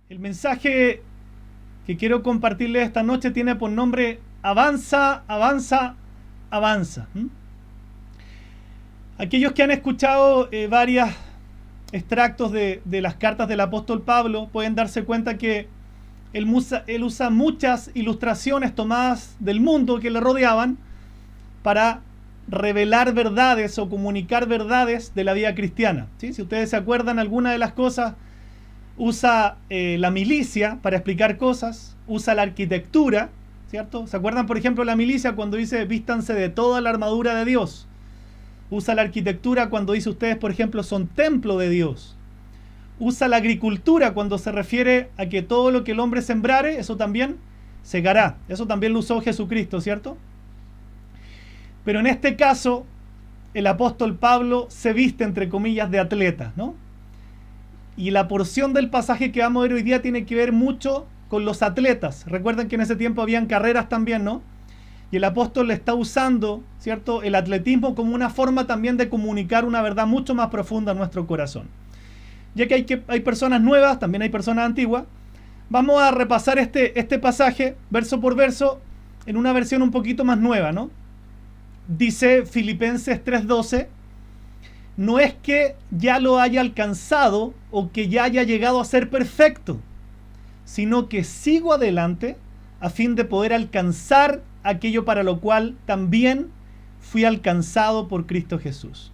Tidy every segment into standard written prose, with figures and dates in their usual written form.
El mensaje que quiero compartirles esta noche tiene por nombre Avanza, avanza, avanza. Aquellos que han escuchado varios extractos de las cartas del apóstol Pablo pueden darse cuenta que él usa muchas ilustraciones tomadas del mundo que le rodeaban para revelar verdades o comunicar verdades de la vida cristiana, ¿sí? Si ustedes se acuerdan, alguna de las cosas usa la milicia para explicar cosas, usa la arquitectura, ¿cierto? ¿Se acuerdan, por ejemplo, la milicia cuando dice vístanse de toda la armadura de Dios? Usa la arquitectura cuando dice ustedes, por ejemplo, son templo de Dios. Usa la agricultura cuando se refiere a que todo lo que el hombre sembrare, eso también segará. Eso también lo usó Jesucristo, ¿cierto? Pero en este caso, el apóstol Pablo se viste, entre comillas, de atleta, ¿no? Y la porción del pasaje que vamos a ver hoy día tiene que ver mucho con los atletas. Recuerden que en ese tiempo habían carreras también, ¿no? Y el apóstol le está usando, ¿cierto?, el atletismo como una forma también de comunicar una verdad mucho más profunda en nuestro corazón. Ya que hay personas nuevas, también hay personas antiguas, vamos a repasar este pasaje, verso por verso, en una versión un poquito más nueva, ¿no? Dice Filipenses 3:12, no es que ya lo haya alcanzado o que ya haya llegado a ser perfecto, sino que sigo adelante a fin de poder alcanzar aquello para lo cual también fui alcanzado por Cristo Jesús.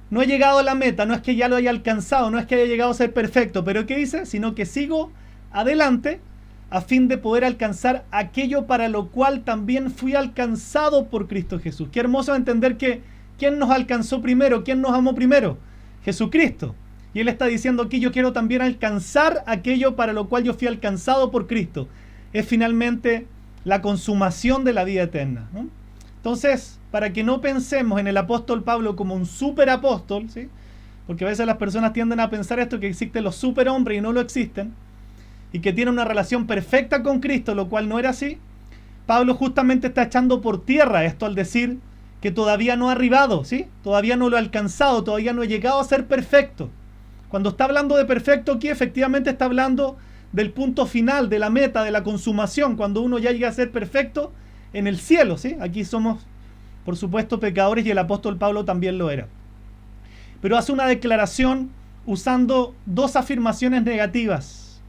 No he llegado a la meta, no es que ya lo haya alcanzado, no es que haya llegado a ser perfecto, pero ¿qué dice? Sino que sigo adelante a fin de poder alcanzar aquello para lo cual también fui alcanzado por Cristo Jesús. Qué hermoso entender que ¿quién nos alcanzó primero? ¿Quién nos amó primero? Jesucristo. Y Él está diciendo aquí, yo quiero también alcanzar aquello para lo cual yo fui alcanzado por Cristo. Es finalmente la consumación de la vida eterna, ¿no? Entonces, para que no pensemos en el apóstol Pablo como un superapóstol, ¿sí? Porque a veces las personas tienden a pensar esto, que existen los superhombres y no lo existen, y que tienen una relación perfecta con Cristo, lo cual no era así. Pablo justamente está echando por tierra esto al decir que todavía no ha arribado, ¿sí? Todavía no lo ha alcanzado, todavía no ha llegado a ser perfecto. Cuando está hablando de perfecto aquí, efectivamente está hablando del punto final, de la meta, de la consumación, cuando uno ya llega a ser perfecto en el cielo, ¿sí? Aquí somos, por supuesto, pecadores y el apóstol Pablo también lo era. Pero hace una declaración usando dos afirmaciones negativas.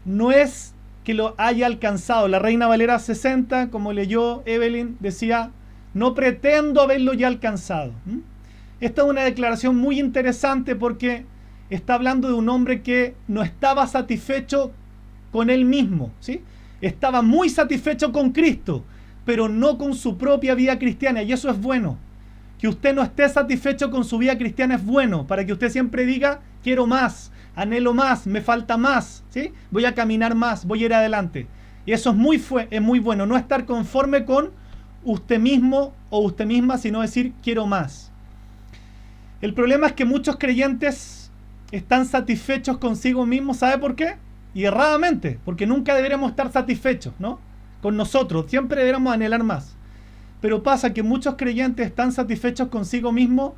No es que lo haya alcanzado. La Reina Valera 60, como leyó Evelyn, decía, no pretendo haberlo ya alcanzado. Esta es una declaración muy interesante porque está hablando de un hombre que no estaba satisfecho con él mismo, ¿sí? Estaba muy satisfecho con Cristo, pero no con su propia vida cristiana, y eso es bueno. Que usted no esté satisfecho con su vida cristiana es bueno, para que usted siempre diga, quiero más, anhelo más, me falta más, ¿sí? Voy a caminar más, voy a ir adelante. Y eso es muy bueno, no estar conforme con usted mismo o usted misma, sino decir, quiero más. El problema es que muchos creyentes están satisfechos consigo mismos, ¿sabe por qué? Y erradamente, porque nunca deberíamos estar satisfechos, ¿no? Con nosotros, siempre deberíamos anhelar más. Pero pasa que muchos creyentes están satisfechos consigo mismos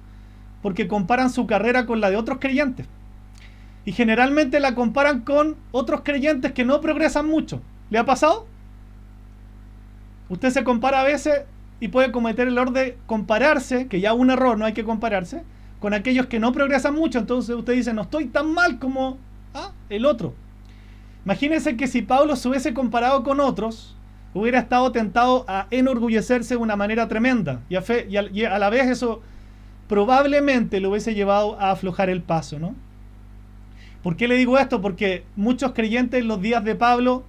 porque comparan su carrera con la de otros creyentes. Y generalmente la comparan con otros creyentes que no progresan mucho. ¿Le ha pasado? Usted se compara a veces y puede cometer el error de compararse, que ya es un error, no hay que compararse, con aquellos que no progresan mucho. Entonces usted dice, no estoy tan mal como el otro. Imagínense que si Pablo se hubiese comparado con otros, hubiera estado tentado a enorgullecerse de una manera tremenda. Y a la vez eso probablemente lo hubiese llevado a aflojar el paso, ¿no? ¿Por qué le digo esto? Porque muchos creyentes en los días de Pablo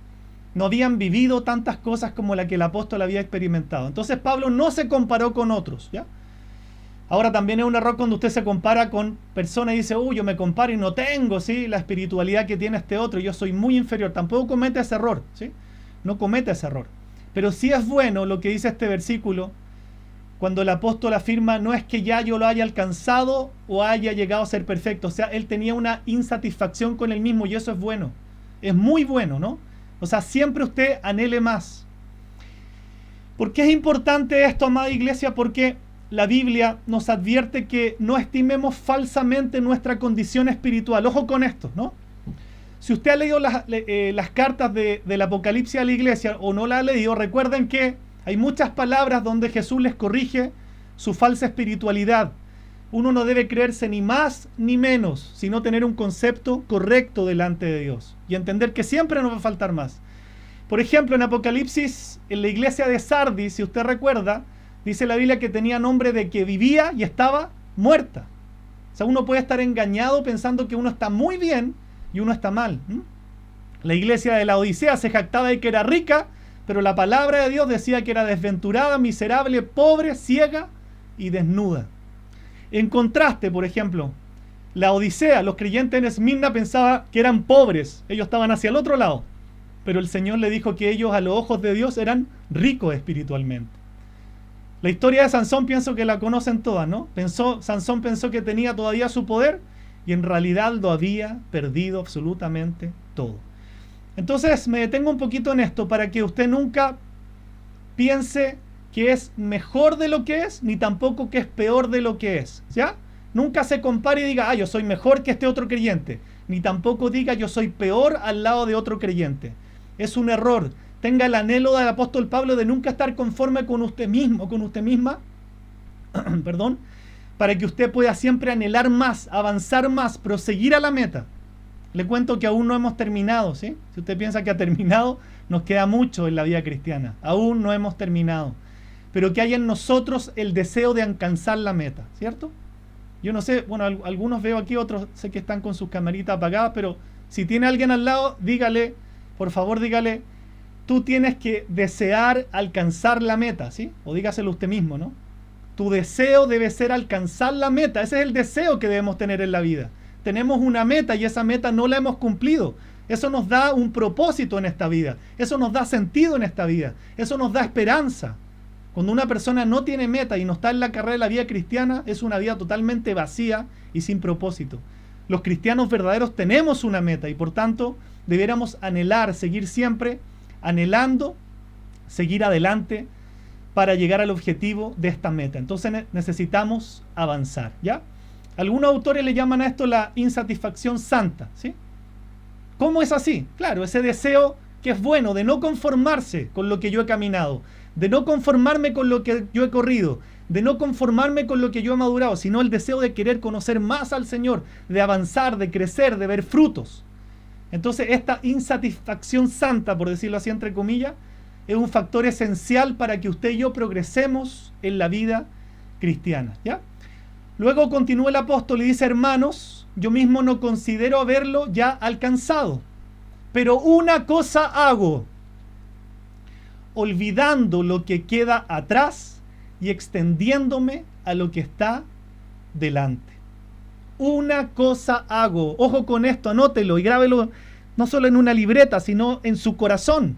no habían vivido tantas cosas como la que el apóstol había experimentado. Entonces Pablo no se comparó con otros, ¿ya? Ahora también es un error cuando usted se compara con personas y dice, yo me comparo y no tengo, ¿sí?, la espiritualidad que tiene este otro, yo soy muy inferior. Tampoco cometa ese error, ¿sí? No cometa ese error. Pero sí es bueno lo que dice este versículo, cuando el apóstol afirma, no es que ya yo lo haya alcanzado o haya llegado a ser perfecto. O sea, él tenía una insatisfacción con él mismo y eso es bueno. Es muy bueno, ¿no? O sea, siempre usted anhele más. ¿Por qué es importante esto, amada iglesia? Porque la Biblia nos advierte que no estimemos falsamente nuestra condición espiritual. Ojo con esto, ¿no? Si usted ha leído las cartas del Apocalipsis a la iglesia o no la ha leído, recuerden que hay muchas palabras donde Jesús les corrige su falsa espiritualidad. Uno no debe creerse ni más ni menos, sino tener un concepto correcto delante de Dios y entender que siempre nos va a faltar más. Por ejemplo, en Apocalipsis, en la iglesia de Sardis, si usted recuerda, dice la Biblia que tenía nombre de que vivía y estaba muerta. O sea, uno puede estar engañado pensando que uno está muy bien y uno está mal. La iglesia de la Odisea se jactaba de que era rica, pero la palabra de Dios decía que era desventurada, miserable, pobre, ciega y desnuda. En contraste, por ejemplo, la Odisea, los creyentes en Esmirna pensaban que eran pobres, ellos estaban hacia el otro lado, pero el Señor le dijo que ellos a los ojos de Dios eran ricos espiritualmente. La historia de Sansón pienso que la conocen todas, ¿no? Sansón pensó que tenía todavía su poder y en realidad lo había perdido absolutamente todo. Entonces me detengo un poquito en esto para que usted nunca piense que es mejor de lo que es, ni tampoco que es peor de lo que es, ¿ya? Nunca se compare y diga, yo soy mejor que este otro creyente, ni tampoco diga yo soy peor al lado de otro creyente. Es un error. Tenga el anhelo del apóstol Pablo de nunca estar conforme con usted mismo, con usted misma, perdón, para que usted pueda siempre anhelar más, avanzar más, proseguir a la meta. Le cuento que aún no hemos terminado, ¿sí? Si usted piensa que ha terminado, nos queda mucho en la vida cristiana. Aún no hemos terminado. Pero que hay en nosotros el deseo de alcanzar la meta, ¿cierto? Yo no sé, bueno, algunos veo aquí, otros sé que están con sus camaritas apagadas, pero si tiene alguien al lado, dígale, por favor dígale, tú tienes que desear alcanzar la meta, ¿sí? O dígaselo usted mismo, ¿no? Tu deseo debe ser alcanzar la meta, ese es el deseo que debemos tener en la vida. Tenemos una meta y esa meta no la hemos cumplido. Eso nos da un propósito en esta vida, eso nos da sentido en esta vida, eso nos da esperanza. Cuando una persona no tiene meta y no está en la carrera de la vida cristiana, es una vida totalmente vacía y sin propósito. Los cristianos verdaderos tenemos una meta y por tanto debiéramos anhelar, seguir siempre anhelando, seguir adelante para llegar al objetivo de esta meta. Entonces necesitamos avanzar, ¿ya? Algunos autores le llaman a esto la insatisfacción santa, ¿sí? ¿Cómo es así? Claro, ese deseo que es bueno de no conformarse con lo que yo he caminado, de no conformarme con lo que yo he corrido, de no conformarme con lo que yo he madurado, sino el deseo de querer conocer más al Señor, de avanzar, de crecer, de ver frutos. Entonces esta insatisfacción santa, por decirlo así entre comillas, es un factor esencial para que usted y yo progresemos en la vida cristiana, ¿ya? Luego continúa el apóstol y dice, hermanos, yo mismo no considero haberlo ya alcanzado, pero una cosa hago, olvidando lo que queda atrás y extendiéndome a lo que está delante. Una cosa hago, ojo con esto, anótelo y grábelo no solo en una libreta, sino en su corazón.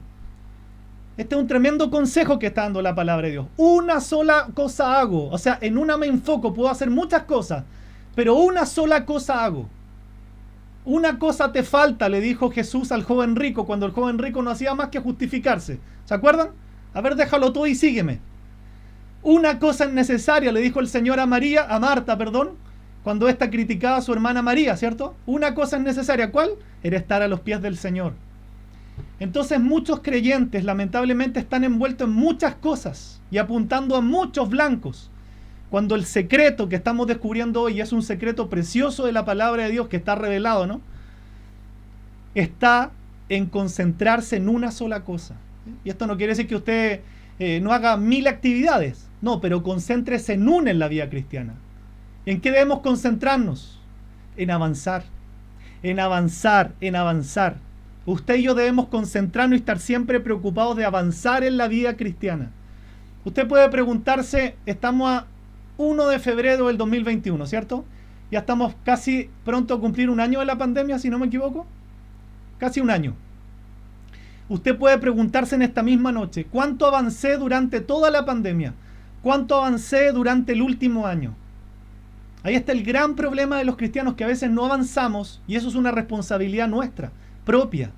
Este es un tremendo consejo que está dando la palabra de Dios. Una sola cosa hago, o sea, en una me enfoco, puedo hacer muchas cosas, pero una sola cosa hago. Una cosa te falta, le dijo Jesús al joven rico, cuando el joven rico no hacía más que justificarse. ¿Se acuerdan? A ver, déjalo todo y sígueme. Una cosa es necesaria, le dijo el Señor a Marta, cuando ésta criticaba a su hermana María, ¿cierto? Una cosa es necesaria, ¿cuál? Era estar a los pies del Señor. Entonces muchos creyentes lamentablemente están envueltos en muchas cosas y apuntando a muchos blancos, cuando el secreto que estamos descubriendo hoy es un secreto precioso de la palabra de Dios que está revelado, ¿no? Está en concentrarse en una sola cosa. Y esto no quiere decir que usted no haga 1000 actividades, no, pero concéntrese en una en la vida cristiana. ¿En qué debemos concentrarnos? En avanzar, en avanzar, en avanzar. Usted y yo debemos concentrarnos y estar siempre preocupados de avanzar en la vida cristiana. Usted puede preguntarse, estamos a 1 de febrero del 2021, ¿cierto? Ya estamos casi pronto a cumplir un año de la pandemia, si no me equivoco. Casi un año. Usted puede preguntarse en esta misma noche, ¿cuánto avancé durante toda la pandemia? ¿Cuánto avancé durante el último año? Ahí está el gran problema de los cristianos, que a veces no avanzamos, y eso es una responsabilidad nuestra, propia.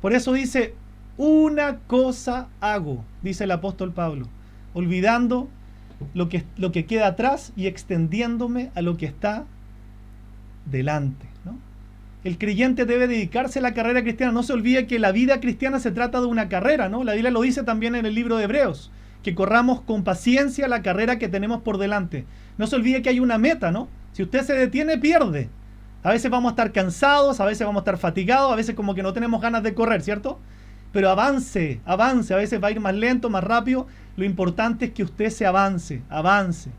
Por eso dice, una cosa hago, dice el apóstol Pablo, olvidando lo que queda atrás y extendiéndome a lo que está delante, ¿no? el creyente debe dedicarse a la carrera cristiana. No se olvide que la vida cristiana se trata de una carrera, ¿no? La Biblia lo dice también en el libro de Hebreos, que corramos con paciencia la carrera que tenemos por delante. No se olvide que hay una meta, ¿no? Si usted se detiene, pierde. A veces vamos a estar cansados, a veces vamos a estar fatigados, a veces como que no tenemos ganas de correr, ¿cierto? Pero avance, avance. A veces va a ir más lento, más rápido. Lo importante es que usted se avance, avance.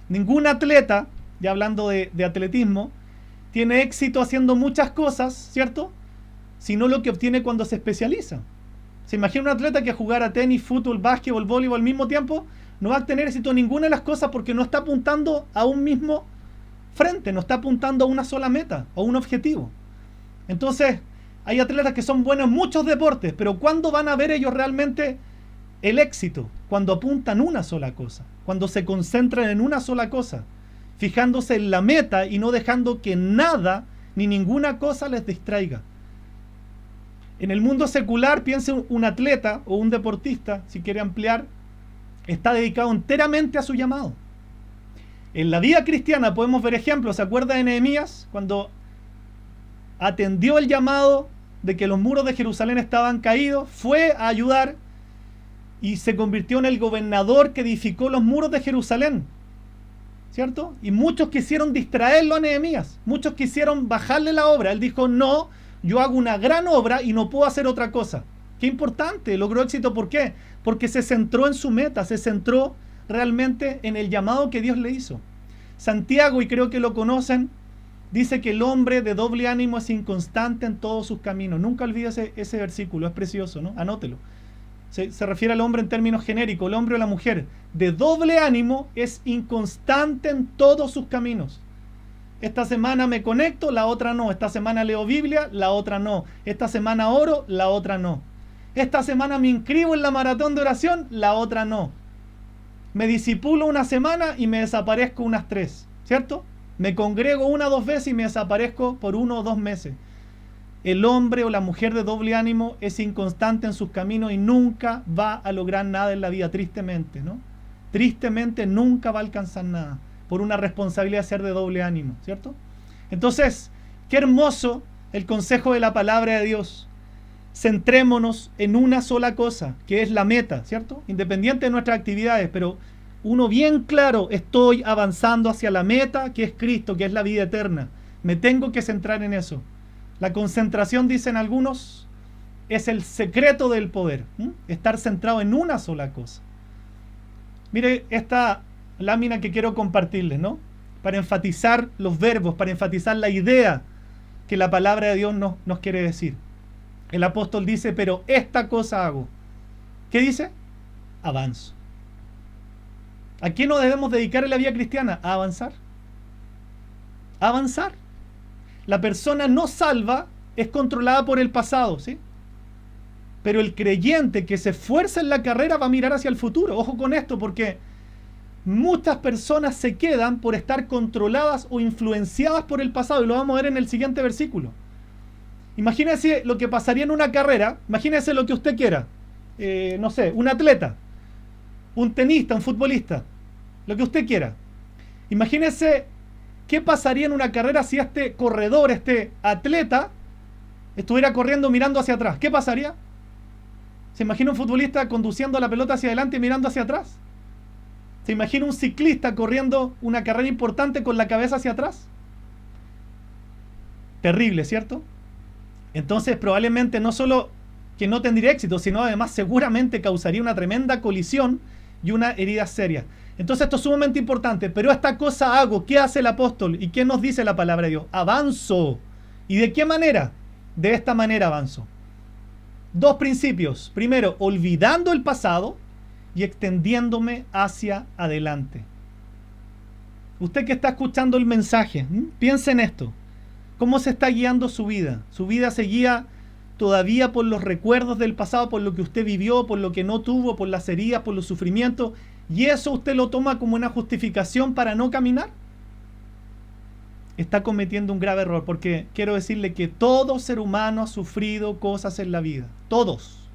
Ningún atleta, ya hablando de atletismo, tiene éxito haciendo muchas cosas, ¿cierto? Sino lo que obtiene cuando se especializa. ¿Se imagina un atleta que jugara tenis, fútbol, básquetbol, voleibol al mismo tiempo? No va a tener éxito en ninguna de las cosas porque no está apuntando a un mismo frente, no está apuntando a una sola meta o un objetivo. Entonces, hay atletas que son buenos en muchos deportes, pero ¿cuándo van a ver ellos realmente el éxito? Cuando apuntan una sola cosa, cuando se concentran en una sola cosa, fijándose en la meta y no dejando que nada ni ninguna cosa les distraiga. En el mundo secular, piense un atleta o un deportista, si quiere ampliar, está dedicado enteramente a su llamado. En la vida cristiana podemos ver ejemplos. ¿Se acuerda de Nehemías? Cuando atendió el llamado de que los muros de Jerusalén estaban caídos, fue a ayudar y se convirtió en el gobernador que edificó los muros de Jerusalén, ¿cierto? Y muchos quisieron distraerlo a Nehemías, muchos quisieron bajarle la obra. Él dijo, no, yo hago una gran obra y no puedo hacer otra cosa. Qué importante, logró éxito. ¿Por qué? Porque se centró en su meta, se centró realmente en el llamado que Dios le hizo. Santiago, y creo que lo conocen, dice que el hombre de doble ánimo es inconstante en todos sus caminos. Nunca olvides ese versículo, es precioso, ¿no? Anótelo. Se refiere al hombre en términos genéricos, el hombre o la mujer de doble ánimo es inconstante en todos sus caminos. Esta semana me conecto, la otra no. Esta semana leo Biblia, la otra no. Esta semana oro, la otra no. Esta semana me inscribo en la maratón de oración, la otra no. Me disipulo una semana y me desaparezco unas 3, ¿cierto? Me congrego 1 o 2 veces y me desaparezco por 1 o 2 meses. El hombre o la mujer de doble ánimo es inconstante en sus caminos y nunca va a lograr nada en la vida, tristemente, ¿no? Tristemente nunca va a alcanzar nada por una responsabilidad de ser de doble ánimo, ¿cierto? Entonces, qué hermoso el consejo de la palabra de Dios. Centrémonos en una sola cosa, que es la meta, ¿cierto? Independiente de nuestras actividades, pero uno bien claro, estoy avanzando hacia la meta, que es Cristo, que es la vida eterna. Me tengo que centrar en eso. La concentración, dicen algunos, es el secreto del poder. Estar centrado en una sola cosa. Mire esta lámina que quiero compartirles, ¿no? Para enfatizar los verbos, para enfatizar la idea que la palabra de Dios nos quiere decir. El apóstol dice, pero esta cosa hago. ¿Qué dice? Avanzo. ¿A qué nos debemos dedicar en la vida cristiana? A avanzar. A avanzar. La persona no salva es controlada por el pasado, ¿sí? Pero el creyente que se esfuerza en la carrera va a mirar hacia el futuro. Ojo con esto, porque muchas personas se quedan por estar controladas o influenciadas por el pasado, y lo vamos a ver en el siguiente versículo. Imagínese lo que pasaría en una carrera, imagínese lo que usted quiera, no sé, un atleta, un tenista, un futbolista, lo que usted quiera. Imagínese qué pasaría en una carrera si este corredor, este atleta, estuviera corriendo mirando hacia atrás. ¿Qué pasaría? ¿Se imagina un futbolista conduciendo la pelota hacia adelante y mirando hacia atrás? ¿Se imagina un ciclista corriendo una carrera importante con la cabeza hacia atrás? Terrible, ¿cierto? Entonces probablemente no solo que no tendría éxito, sino además seguramente causaría una tremenda colisión y una herida seria. Entonces esto es sumamente importante. Pero esta cosa hago. ¿Qué hace el apóstol? ¿Y qué nos dice la palabra de Dios? Avanzo. ¿Y de qué manera? De esta manera avanzo. 2 principios. Primero, olvidando el pasado y extendiéndome hacia adelante. Usted que está escuchando el mensaje, piense en esto. ¿Cómo se está guiando su vida? Su vida se guía todavía por los recuerdos del pasado, por lo que usted vivió, por lo que no tuvo, por las heridas, por los sufrimientos, y eso usted lo toma como una justificación para no caminar. Está cometiendo un grave error, porque quiero decirle que todo ser humano ha sufrido cosas en la vida. Todos.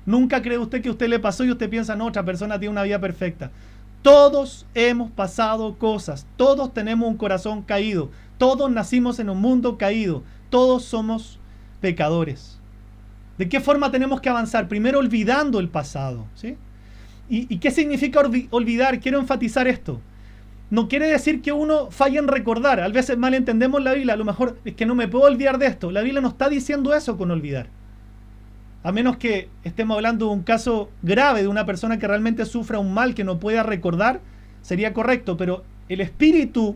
Nunca cree usted que a usted le pasó y usted piensa, no, otra persona tiene una vida perfecta. Todos hemos pasado cosas. Todos tenemos un corazón caído. Todos nacimos en un mundo caído. Todos somos pecadores. ¿De qué forma tenemos que avanzar? Primero olvidando el pasado, ¿sí? ¿Y qué significa olvidar? Quiero enfatizar esto. No quiere decir que uno falle en recordar. A veces malentendemos la Biblia. A lo mejor es que no me puedo olvidar de esto. La Biblia no está diciendo eso con olvidar. A menos que estemos hablando de un caso grave, de una persona que realmente sufra un mal que no pueda recordar, sería correcto. Pero el espíritu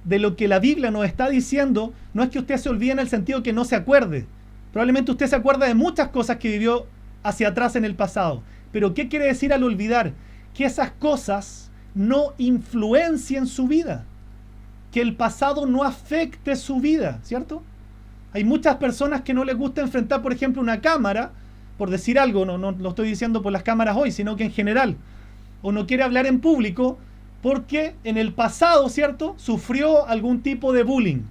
de lo que la Biblia nos está diciendo no es que usted se olvide en el sentido que no se acuerde. Probablemente usted se acuerda de muchas cosas que vivió hacia atrás en el pasado. Pero ¿qué quiere decir al olvidar? Que esas cosas no influencien su vida. Que el pasado no afecte su vida, ¿cierto? Hay muchas personas que no les gusta enfrentar, por ejemplo, una cámara, por decir algo, no lo estoy diciendo por las cámaras hoy, sino que en general. O no quiere hablar en público porque en el pasado, ¿cierto?, sufrió algún tipo de bullying.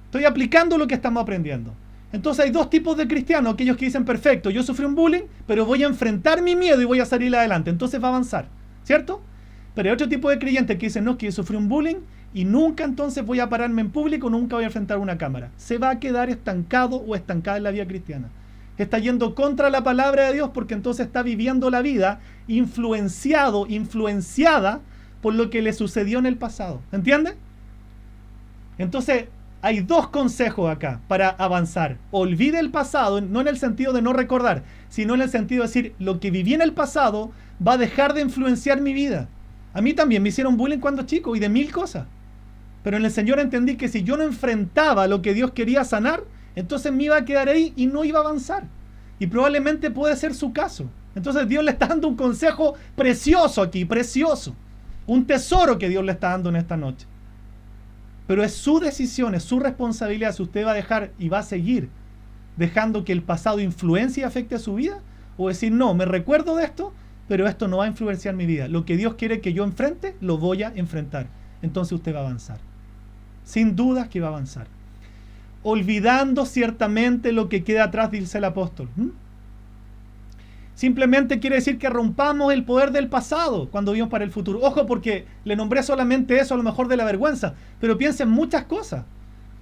Estoy aplicando lo que estamos aprendiendo. Entonces hay dos tipos de cristianos, aquellos que dicen, perfecto, yo sufrí un bullying, pero voy a enfrentar mi miedo y voy a salir adelante, entonces va a avanzar, ¿cierto? Pero hay otro tipo de creyentes que dicen, no, que yo sufrí un bullying y nunca entonces voy a pararme en público, nunca voy a enfrentar una cámara. Se va a quedar estancado o estancada en la vida cristiana. Está yendo contra la palabra de Dios porque entonces está viviendo la vida influenciada por lo que le sucedió en el pasado. ¿Entiende? Entonces, hay dos consejos acá para avanzar. Olvide el pasado, no en el sentido de no recordar, sino en el sentido de decir, lo que viví en el pasado va a dejar de influenciar mi vida. A mí también me hicieron bullying cuando chico y de mil cosas. Pero en el Señor entendí que si yo no enfrentaba lo que Dios quería sanar, entonces me iba a quedar ahí y no iba a avanzar. Y probablemente puede ser su caso. Entonces Dios le está dando un consejo precioso aquí, precioso. Un tesoro que Dios le está dando en esta noche. Pero es su decisión, es su responsabilidad si usted va a dejar y va a seguir dejando que el pasado influencie y afecte a su vida, o decir, no, me recuerdo de esto, pero esto no va a influenciar mi vida. Lo que Dios quiere que yo enfrente, lo voy a enfrentar. Entonces usted va a avanzar. Sin dudas que va a avanzar. Olvidando ciertamente lo que queda atrás, dice el apóstol. Simplemente quiere decir que rompamos el poder del pasado cuando vivimos para el futuro. Ojo, porque le nombré solamente eso, a lo mejor de la vergüenza, pero piensa en muchas cosas.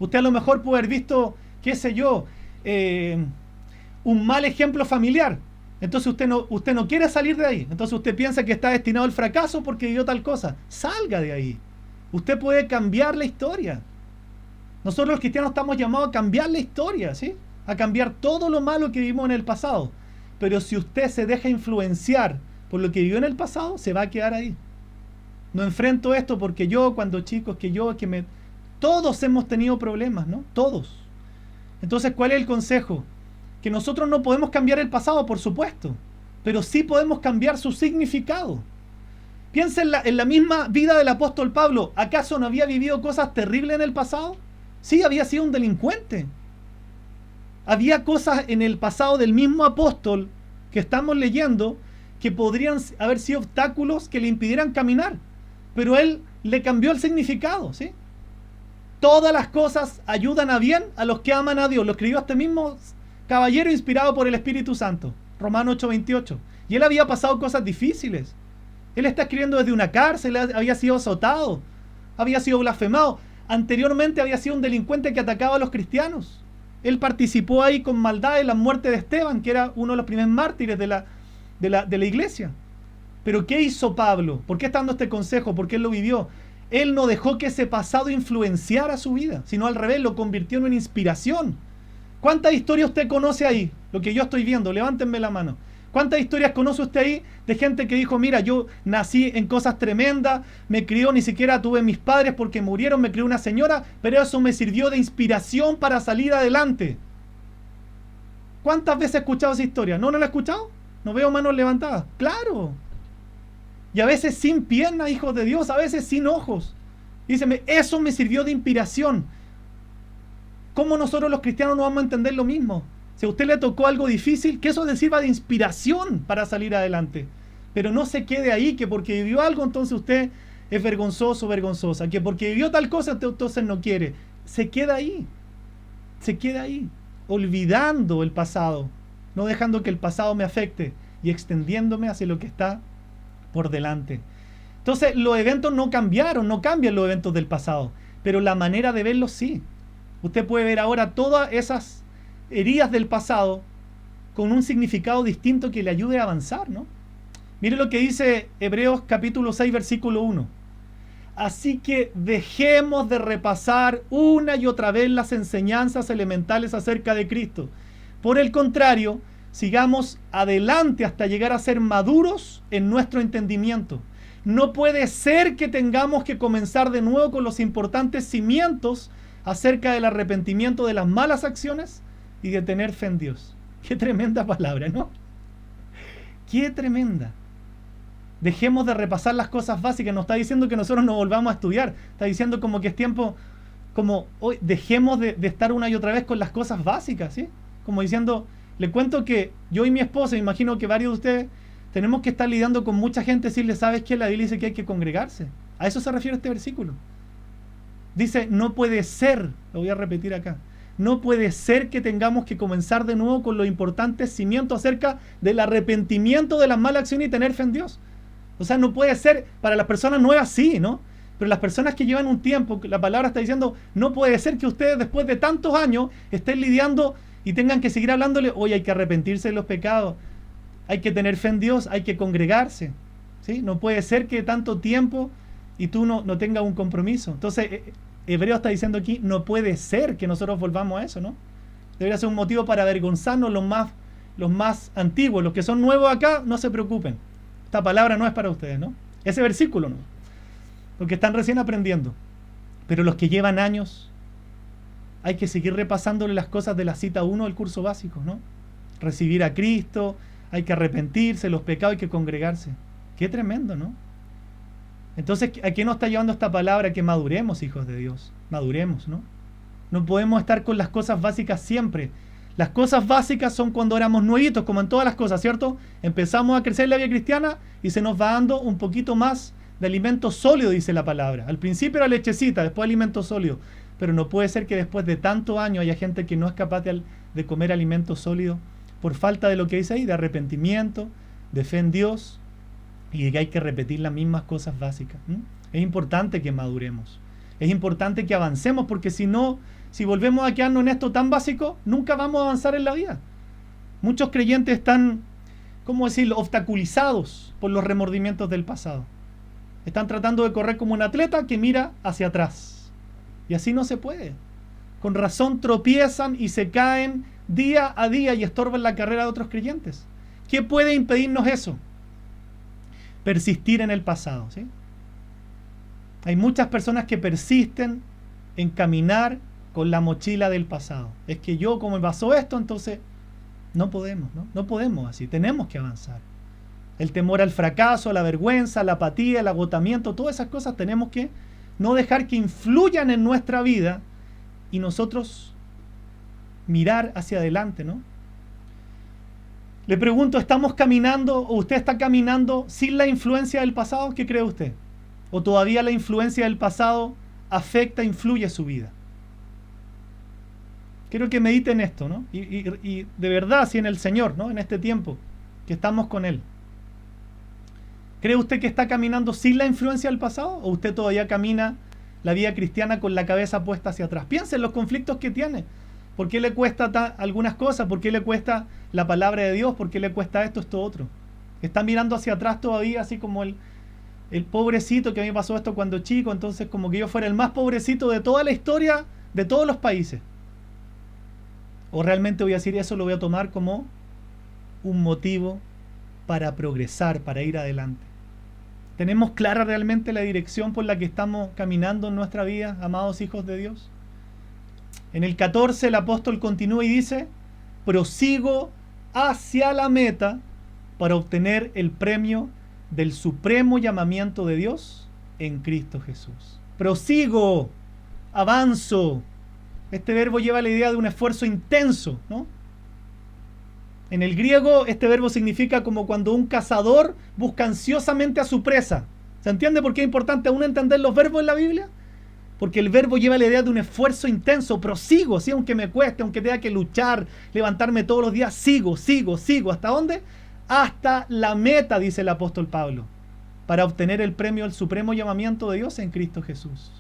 Usted a lo mejor puede haber visto, qué sé yo, un mal ejemplo familiar. Entonces usted no quiere salir de ahí. Entonces usted piensa que está destinado al fracaso porque vivió tal cosa. Salga de ahí. Usted puede cambiar la historia. Nosotros los cristianos estamos llamados a cambiar la historia, ¿sí? A cambiar todo lo malo que vivimos en el pasado. Pero si usted se deja influenciar por lo que vivió en el pasado, se va a quedar ahí. No enfrento esto porque yo, cuando chicos, todos hemos tenido problemas, ¿no? Todos. Entonces, ¿cuál es el consejo? Que nosotros no podemos cambiar el pasado, por supuesto, pero sí podemos cambiar su significado. Piensa en la misma vida del apóstol Pablo. ¿Acaso no había vivido cosas terribles en el pasado? Sí, había sido un delincuente. Había cosas en el pasado del mismo apóstol que estamos leyendo que podrían haber sido obstáculos que le impidieran caminar. Pero él le cambió el significado, ¿sí? Todas las cosas ayudan a bien a los que aman a Dios. Lo escribió este mismo caballero inspirado por el Espíritu Santo. Romanos 8:28. Y él había pasado cosas difíciles. Él está escribiendo desde una cárcel, había sido azotado, había sido blasfemado. Anteriormente había sido un delincuente que atacaba a los cristianos. Él participó ahí con maldad en la muerte de Esteban, que era uno de los primeros mártires de la iglesia. Pero ¿qué hizo Pablo? ¿Por qué está dando este consejo? Porque él lo vivió. Él no dejó que ese pasado influenciara su vida, sino al revés, lo convirtió en una inspiración. ¿Cuántas historias usted conoce ahí? Lo que yo estoy viendo, levántenme la mano. ¿Cuántas historias conoce usted ahí de gente que dijo, mira, yo nací en cosas tremendas, me crió, ni siquiera tuve mis padres porque murieron, me crió una señora, pero eso me sirvió de inspiración para salir adelante? ¿Cuántas veces he escuchado esa historia? ¿No la he escuchado? No veo manos levantadas. ¡Claro! Y a veces sin piernas, hijos de Dios, a veces sin ojos. Y dice, eso me sirvió de inspiración. ¿Cómo nosotros los cristianos no vamos a entender lo mismo? Si a usted le tocó algo difícil, que eso le sirva de inspiración para salir adelante. Pero no se quede ahí, que porque vivió algo, entonces usted es vergonzoso o vergonzosa. Que porque vivió tal cosa, entonces no quiere. Se queda ahí. Se queda ahí. Olvidando el pasado. No dejando que el pasado me afecte. Y extendiéndome hacia lo que está por delante. Entonces, los eventos no cambiaron, no cambian los eventos del pasado. Pero la manera de verlos sí. Usted puede ver ahora todas esas heridas del pasado con un significado distinto que le ayude a avanzar, ¿no? Mire lo que dice Hebreos capítulo 6, versículo 1. Así que dejemos de repasar una y otra vez las enseñanzas elementales acerca de Cristo. Por el contrario, sigamos adelante hasta llegar a ser maduros en nuestro entendimiento. No puede ser que tengamos que comenzar de nuevo con los importantes cimientos acerca del arrepentimiento de las malas acciones y de tener fe en Dios. Qué tremenda palabra, ¿no? Qué tremenda. Dejemos de repasar las cosas básicas. No está diciendo que nosotros no volvamos a estudiar. Está diciendo como que es tiempo, como hoy dejemos de estar una y otra vez con las cosas básicas, ¿sí? Como diciendo, le cuento que yo y mi esposa, imagino que varios de ustedes, tenemos que estar lidiando con mucha gente, decirle, ¿sabes qué? La Biblia dice que hay que congregarse. A eso se refiere este versículo. Dice, no puede ser, lo voy a repetir acá, no puede ser que tengamos que comenzar de nuevo con los importantes cimientos acerca del arrepentimiento de las malas acciones y tener fe en Dios. O sea, no puede ser, para las personas nuevas sí, ¿no? Pero las personas que llevan un tiempo, la palabra está diciendo, no puede ser que ustedes después de tantos años estén lidiando y tengan que seguir hablándole, hoy hay que arrepentirse de los pecados, hay que tener fe en Dios, hay que congregarse, ¿sí? No puede ser que tanto tiempo y tú no tengas un compromiso. Entonces, Hebreo está diciendo aquí, no puede ser que nosotros volvamos a eso, ¿no? Debería ser un motivo para avergonzarnos los más antiguos. Los que son nuevos acá, no se preocupen. Esta palabra no es para ustedes, ¿no? Ese versículo no. Porque están recién aprendiendo. Pero los que llevan años, hay que seguir repasándole las cosas de la cita 1 del curso básico, ¿no? Recibir a Cristo, hay que arrepentirse, los pecados hay que congregarse. Qué tremendo, ¿no? Entonces, ¿a qué nos está llevando esta palabra? Que maduremos, hijos de Dios. Maduremos, ¿no? No podemos estar con las cosas básicas siempre. Las cosas básicas son cuando éramos nuevitos, como en todas las cosas, ¿cierto? Empezamos a crecer en la vida cristiana y se nos va dando un poquito más de alimento sólido, dice la palabra. Al principio era lechecita, después alimento sólido. Pero no puede ser que después de tantos años haya gente que no es capaz de comer alimento sólido por falta de lo que dice ahí, de arrepentimiento, de fe en Dios y de que hay que repetir las mismas cosas básicas. Es importante que maduremos. Es importante que avancemos porque si no, si volvemos a quedarnos en esto tan básico, nunca vamos a avanzar en la vida. Muchos creyentes están, ¿cómo decirlo?, obstaculizados por los remordimientos del pasado. Están tratando de correr como un atleta que mira hacia atrás. Y así no se puede. Con razón tropiezan y se caen día a día y estorban la carrera de otros creyentes. ¿Qué puede impedirnos eso? Persistir en el pasado, ¿sí? Hay muchas personas que persisten en caminar con la mochila del pasado. Es que yo, como me pasó esto, entonces no podemos, ¿no? No podemos así, tenemos que avanzar. El temor al fracaso, la vergüenza, la apatía, el agotamiento, todas esas cosas tenemos que no dejar que influyan en nuestra vida y nosotros mirar hacia adelante, ¿no? Le pregunto, ¿estamos caminando o usted está caminando sin la influencia del pasado? ¿Qué cree usted? ¿O todavía la influencia del pasado afecta, influye su vida? Quiero que mediten esto, ¿no? Y de verdad, si en el Señor, ¿no? En este tiempo que estamos con Él. ¿Cree usted que está caminando sin la influencia del pasado? ¿O usted todavía camina la vida cristiana con la cabeza puesta hacia atrás? Piense en los conflictos que tiene. ¿Por qué le cuesta algunas cosas? ¿Por qué le cuesta la palabra de Dios? ¿Por qué le cuesta esto, otro? Está mirando hacia atrás todavía, así como el pobrecito que a mí me pasó esto cuando chico, entonces como que yo fuera el más pobrecito de toda la historia de todos los países. O realmente voy a decir eso, lo voy a tomar como un motivo para progresar, para ir adelante. ¿Tenemos clara realmente la dirección por la que estamos caminando en nuestra vida, amados hijos de Dios? En el 14 el apóstol continúa y dice, prosigo hacia la meta para obtener el premio del supremo llamamiento de Dios en Cristo Jesús. Prosigo, avanzo. Este verbo lleva la idea de un esfuerzo intenso, ¿no? En el griego este verbo significa como cuando un cazador busca ansiosamente a su presa. ¿Se entiende por qué es importante aún entender los verbos en la Biblia? Porque el verbo lleva la idea de un esfuerzo intenso. Prosigo, ¿sí? Aunque me cueste, aunque tenga que luchar, levantarme todos los días, sigo. ¿Hasta dónde? Hasta la meta, dice el apóstol Pablo, para obtener el premio del supremo llamamiento de Dios en Cristo Jesús.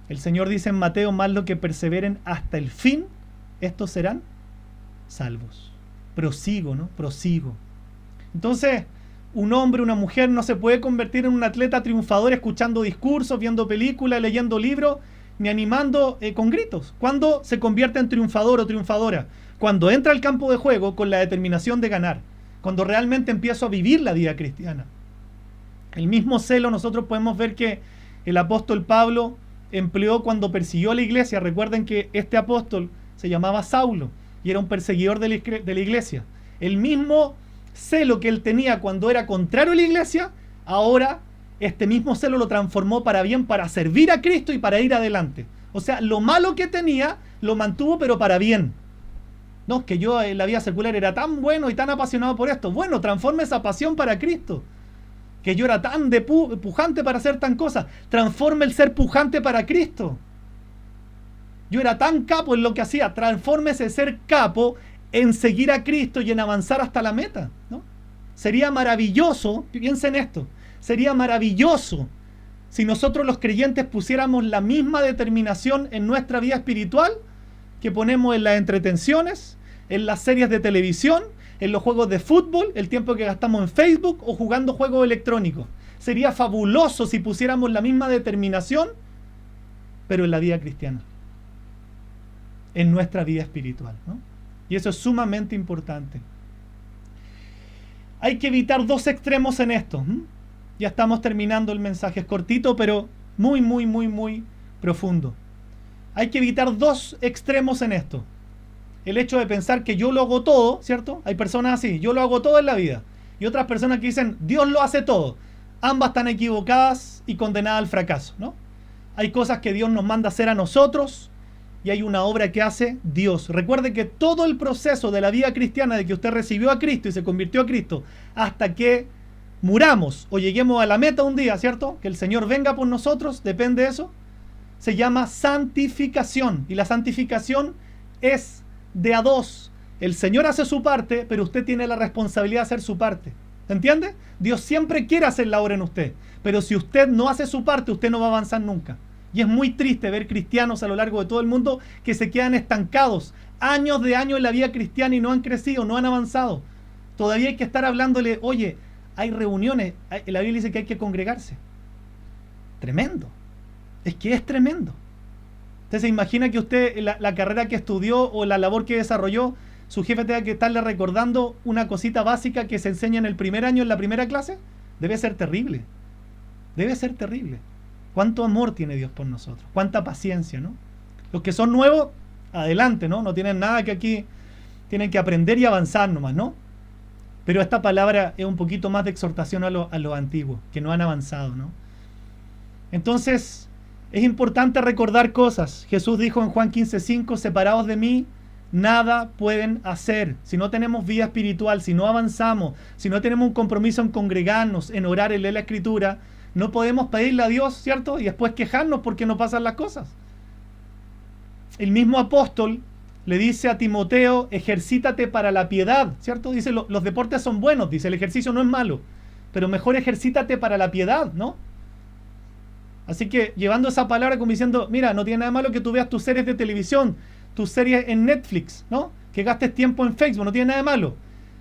El Señor dice en Mateo, más lo que perseveren hasta el fin, estos serán salvos. Prosigo, ¿no? Prosigo. Entonces, un hombre, una mujer no se puede convertir en un atleta triunfador escuchando discursos, viendo películas, leyendo libros, ni animando con gritos. ¿Cuándo se convierte en triunfador o triunfadora? Cuando entra al campo de juego con la determinación de ganar. Cuando realmente empiezo a vivir la vida cristiana. El mismo celo nosotros podemos ver que el apóstol Pablo empleó cuando persiguió a la iglesia. Recuerden que este apóstol se llamaba Saulo y era un perseguidor de la iglesia. El mismo celo que él tenía cuando era contrario a la iglesia, ahora este mismo celo lo transformó para bien, para servir a Cristo y para ir adelante. O sea, lo malo que tenía lo mantuvo, pero para bien. No, que yo en la vida secular era tan bueno y tan apasionado por esto. Bueno, transforme esa pasión para Cristo. Que yo era tan pujante para hacer tan cosas. Transforme el ser pujante para Cristo. Yo era tan capo en lo que hacía. Transforme ese ser capo en seguir a Cristo y en avanzar hasta la meta, ¿no? Sería maravilloso, piensen esto, sería maravilloso si nosotros los creyentes pusiéramos la misma determinación en nuestra vida espiritual que ponemos en las entretenciones, en las series de televisión, en los juegos de fútbol, el tiempo que gastamos en Facebook o jugando juegos electrónicos. Sería fabuloso si pusiéramos la misma determinación, pero en la vida cristiana, en nuestra vida espiritual, ¿no? Y eso es sumamente importante. Hay que evitar dos extremos en esto. Ya estamos terminando el mensaje. Es cortito, pero muy, muy, muy, muy profundo. Hay que evitar dos extremos en esto. El hecho de pensar que yo lo hago todo, ¿cierto? Hay personas así, yo lo hago todo en la vida. Y otras personas que dicen, Dios lo hace todo. Ambas están equivocadas y condenadas al fracaso, ¿no? Hay cosas que Dios nos manda hacer a nosotros y hay una obra que hace Dios. Recuerde que todo el proceso de la vida cristiana, de que usted recibió a Cristo y se convirtió a Cristo, hasta que muramos o lleguemos a la meta un día, ¿cierto? Que el Señor venga por nosotros, depende de eso. Se llama santificación. Y la santificación es de a dos. El Señor hace su parte, pero usted tiene la responsabilidad de hacer su parte. ¿Entiende? Dios siempre quiere hacer la obra en usted. Pero si usted no hace su parte, usted no va a avanzar nunca. Y es muy triste ver cristianos a lo largo de todo el mundo que se quedan estancados años de años en la vida cristiana y no han crecido, no han avanzado. Todavía hay que estar hablándole, oye, hay reuniones, la Biblia dice que hay que congregarse. Tremendo. Es que es tremendo. Usted se imagina que usted, la carrera que estudió o la labor que desarrolló, su jefe tenga que estarle recordando una cosita básica que se enseña en el primer año, en la primera clase. Debe ser terrible. Debe ser terrible. Cuánto amor tiene Dios por nosotros, cuánta paciencia, ¿no? Los que son nuevos, adelante, ¿no? No tienen nada que aquí, tienen que aprender y avanzar nomás, ¿no? Pero esta palabra es un poquito más de exhortación a los antiguos, que no han avanzado, ¿no? Entonces, es importante recordar cosas. Jesús dijo en Juan 15:5, separados de mí, nada pueden hacer. Si no tenemos vida espiritual, si no avanzamos, si no tenemos un compromiso en congregarnos, en orar, en leer la Escritura, no podemos pedirle a Dios, ¿cierto? Y después quejarnos porque no pasan las cosas. El mismo apóstol le dice a Timoteo, ejercítate para la piedad, ¿cierto? Dice, los deportes son buenos, dice, el ejercicio no es malo, pero mejor ejercítate para la piedad, ¿no? Así que llevando esa palabra como diciendo, mira, no tiene nada de malo que tú veas tus series de televisión, tus series en Netflix, ¿no? Que gastes tiempo en Facebook, no tiene nada de malo.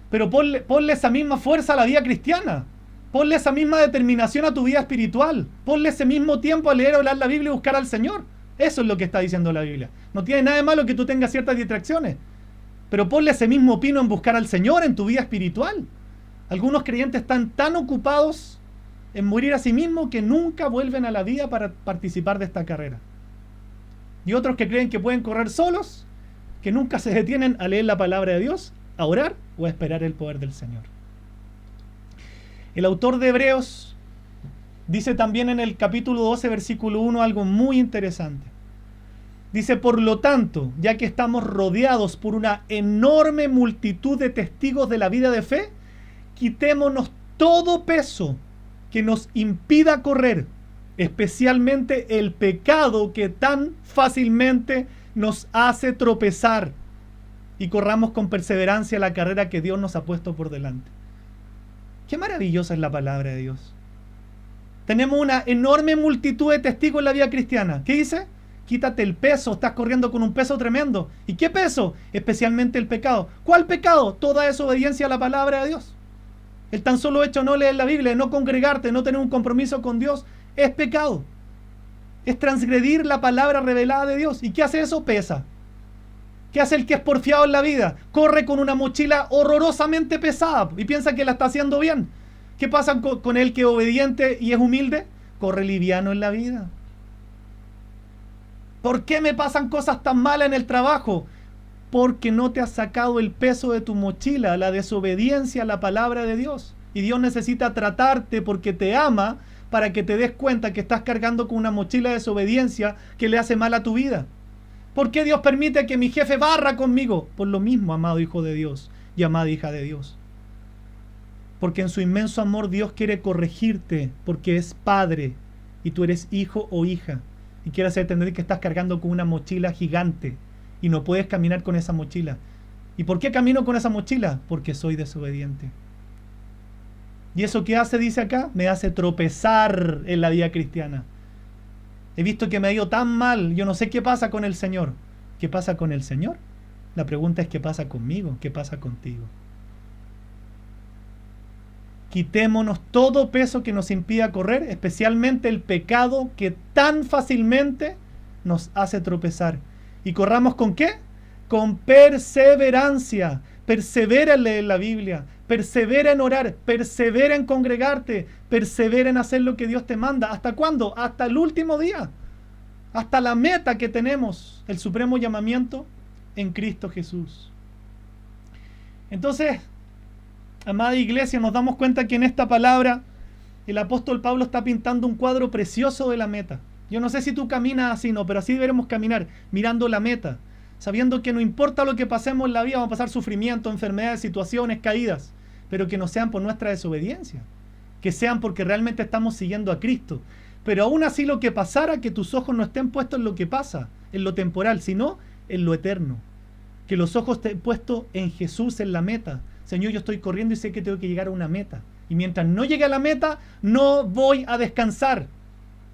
Pero ponle esa misma fuerza a la vida cristiana. Ponle esa misma determinación a tu vida espiritual. Ponle ese mismo tiempo a leer o hablar la Biblia y buscar al Señor. Eso es lo que está diciendo la Biblia. No tiene nada de malo que tú tengas ciertas distracciones. Pero ponle ese mismo pino en buscar al Señor en tu vida espiritual. Algunos creyentes están tan ocupados en morir a sí mismos que nunca vuelven a la vida para participar de esta carrera. Y otros que creen que pueden correr solos, que nunca se detienen a leer la palabra de Dios, a orar o a esperar el poder del Señor. El autor de Hebreos dice también en el capítulo 12, versículo 1, algo muy interesante. Dice, por lo tanto, ya que estamos rodeados por una enorme multitud de testigos de la vida de fe, quitémonos todo peso que nos impida correr, especialmente el pecado que tan fácilmente nos hace tropezar, y corramos con perseverancia la carrera que Dios nos ha puesto por delante. Qué maravillosa es la palabra de Dios. Tenemos una enorme multitud de testigos en la vida cristiana. ¿Qué dice? Quítate el peso, estás corriendo con un peso tremendo. ¿Y qué peso? Especialmente el pecado. ¿Cuál pecado? Toda desobediencia a la palabra de Dios. El tan solo hecho de no leer la Biblia, de no congregarte, de no tener un compromiso con Dios, es pecado. Es transgredir la palabra revelada de Dios. ¿Y qué hace eso? Pesa. ¿Qué hace el que es porfiado en la vida? Corre con una mochila horrorosamente pesada y piensa que la está haciendo bien. ¿Qué pasa con el que es obediente y es humilde? Corre liviano en la vida. ¿Por qué me pasan cosas tan malas en el trabajo? Porque no te has sacado el peso de tu mochila, la desobediencia a la palabra de Dios. Y Dios necesita tratarte porque te ama para que te des cuenta que estás cargando con una mochila de desobediencia que le hace mal a tu vida. ¿Por qué Dios permite que mi jefe barra conmigo? Por lo mismo, amado hijo de Dios y amada hija de Dios. Porque en su inmenso amor Dios quiere corregirte porque es padre y tú eres hijo o hija. Y quiere hacer entender que estás cargando con una mochila gigante y no puedes caminar con esa mochila. ¿Y por qué camino con esa mochila? Porque soy desobediente. ¿Y eso qué hace? Dice acá, me hace tropezar en la vida cristiana. He visto que me ha ido tan mal, yo no sé qué pasa con el Señor. ¿Qué pasa con el Señor? La pregunta es ¿qué pasa conmigo? ¿Qué pasa contigo? Quitémonos todo peso que nos impida correr, especialmente el pecado que tan fácilmente nos hace tropezar. ¿Y corramos con qué? Con perseverancia. Persevera en leer la Biblia, persevera en orar, persevera en congregarte, persevera en hacer lo que Dios te manda. ¿Hasta cuándo? Hasta el último día. Hasta la meta que tenemos, el supremo llamamiento en Cristo Jesús. Entonces, amada iglesia, nos damos cuenta que en esta palabra el apóstol Pablo está pintando un cuadro precioso de la meta. Yo no sé si tú caminas así, no, pero así deberemos caminar, mirando la meta, sabiendo que no importa lo que pasemos en la vida, vamos a pasar sufrimiento, enfermedades, situaciones, caídas, pero que no sean por nuestra desobediencia, que sean porque realmente estamos siguiendo a Cristo. Pero aún así lo que pasara, que tus ojos no estén puestos en lo que pasa, en lo temporal, sino en lo eterno. Que los ojos estén puestos en Jesús, en la meta. Señor, yo estoy corriendo y sé que tengo que llegar a una meta. Y mientras no llegue a la meta, no voy a descansar.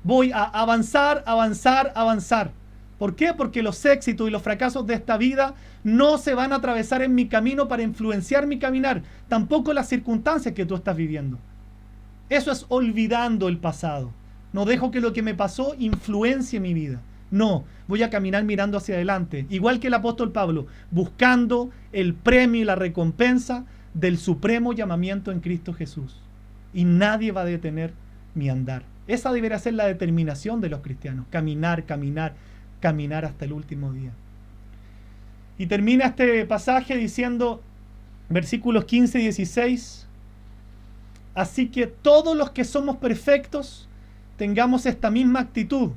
Voy a avanzar, avanzar, avanzar. ¿Por qué? Porque los éxitos y los fracasos de esta vida no se van a atravesar en mi camino para influenciar mi caminar. Tampoco las circunstancias que tú estás viviendo. Eso es olvidando el pasado. No dejo que lo que me pasó influencie mi vida. No, voy a caminar mirando hacia adelante. Igual que el apóstol Pablo, buscando el premio y la recompensa del supremo llamamiento en Cristo Jesús. Y nadie va a detener mi andar. Esa debería ser la determinación de los cristianos. Caminar, caminar, caminar hasta el último día. Y termina este pasaje diciendo, versículos 15 y 16, así que todos los que somos perfectos, tengamos esta misma actitud,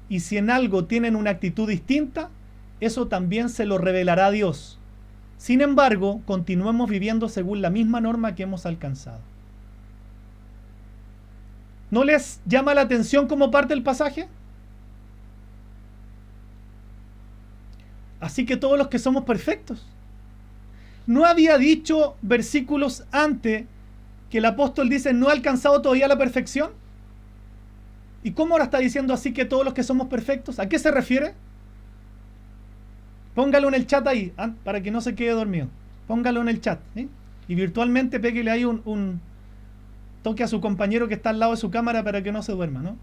y si en algo tienen una actitud distinta, eso también se lo revelará Dios. Sin embargo, continuemos viviendo según la misma norma que hemos alcanzado. ¿No les llama la atención como parte del pasaje? Así que todos los que somos perfectos. ¿No había dicho versículos antes que el apóstol dice no ha alcanzado todavía la perfección? ¿Y cómo ahora está diciendo así que todos los que somos perfectos? ¿A qué se refiere? Póngalo en el chat ahí, para que no se quede dormido. Póngalo en el chat, ¿sí? Y virtualmente péguele ahí un toque a su compañero que está al lado de su cámara para que no se duerma, ¿no?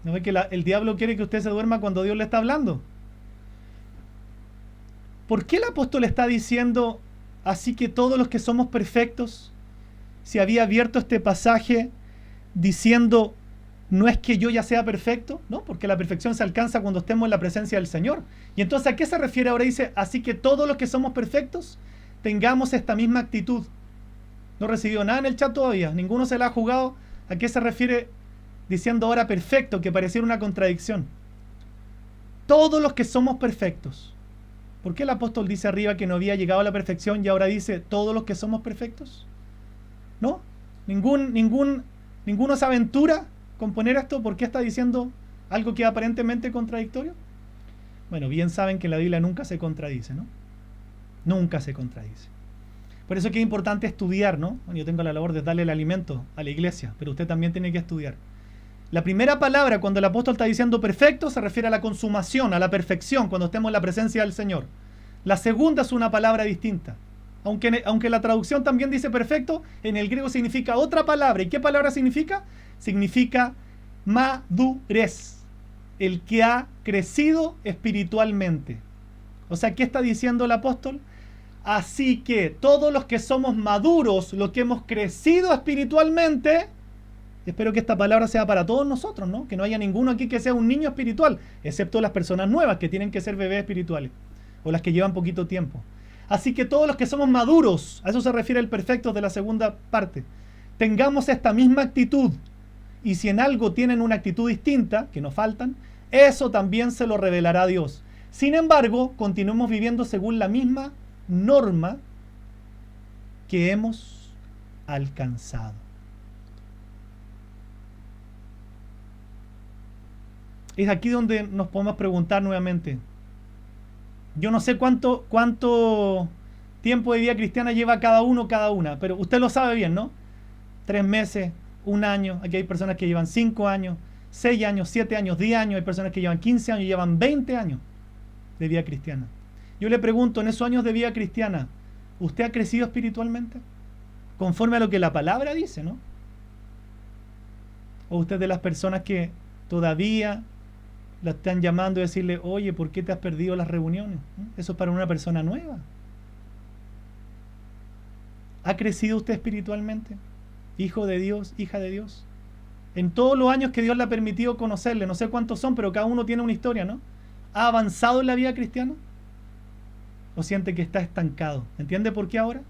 ¿No ve que el diablo quiere que usted se duerma cuando Dios le está hablando? ¿Por qué el apóstol está diciendo así que todos los que somos perfectos? Si había abierto este pasaje diciendo no es que yo ya sea perfecto, ¿no? Porque la perfección se alcanza cuando estemos en la presencia del Señor. Y entonces, ¿a qué se refiere ahora? Dice, así que todos los que somos perfectos tengamos esta misma actitud. No recibió nada en el chat todavía, ninguno se la ha jugado. ¿A qué se refiere diciendo ahora perfecto? Que pareciera una contradicción. Todos los que somos perfectos. ¿Por qué el apóstol dice arriba que no había llegado a la perfección y ahora dice todos los que somos perfectos? ¿No? Ninguno se aventura con poner esto. ¿Por qué está diciendo algo que es aparentemente contradictorio? Bueno, bien saben que la Biblia nunca se contradice, ¿no? Nunca se contradice. Por eso es que es importante estudiar, ¿no? Bueno, yo tengo la labor de darle el alimento a la iglesia, pero usted también tiene que estudiar. La primera palabra, cuando el apóstol está diciendo perfecto, se refiere a la consumación, a la perfección, cuando estemos en la presencia del Señor. La segunda es una palabra distinta. Aunque la traducción también dice perfecto, en el griego significa otra palabra. ¿Y qué palabra significa? Significa madurez. El que ha crecido espiritualmente. O sea, ¿qué está diciendo el apóstol? Así que todos los que somos maduros, los que hemos crecido espiritualmente, espero que esta palabra sea para todos nosotros, ¿no? Que no haya ninguno aquí que sea un niño espiritual, excepto las personas nuevas que tienen que ser bebés espirituales, o las que llevan poquito tiempo. Así que todos los que somos maduros, a eso se refiere el perfecto de la segunda parte, tengamos esta misma actitud. Y si en algo tienen una actitud distinta, que nos faltan, eso también se lo revelará Dios. Sin embargo, continuemos viviendo según la misma norma que hemos alcanzado. Es aquí donde nos podemos preguntar nuevamente. Yo no sé cuánto tiempo de vida cristiana lleva cada uno, cada una, pero usted lo sabe bien, ¿no? 3 meses, 1 año, aquí hay personas que llevan 5 años, 6 años, 7 años, 10 años, hay personas que llevan 15 años, llevan 20 años de vida cristiana. Yo le pregunto, en esos años de vida cristiana, ¿usted ha crecido espiritualmente? Conforme a lo que la palabra dice, ¿no? ¿O usted es de las personas que todavía la están llamando y decirle, oye, ¿por qué te has perdido las reuniones? Eso es para una persona nueva. ¿Ha crecido usted espiritualmente? Hijo de Dios, hija de Dios. En todos los años que Dios le ha permitido conocerle, no sé cuántos son, pero cada uno tiene una historia, ¿no? ¿Ha avanzado en la vida cristiana? ¿O siente que está estancado? ¿Entiende por qué ahora?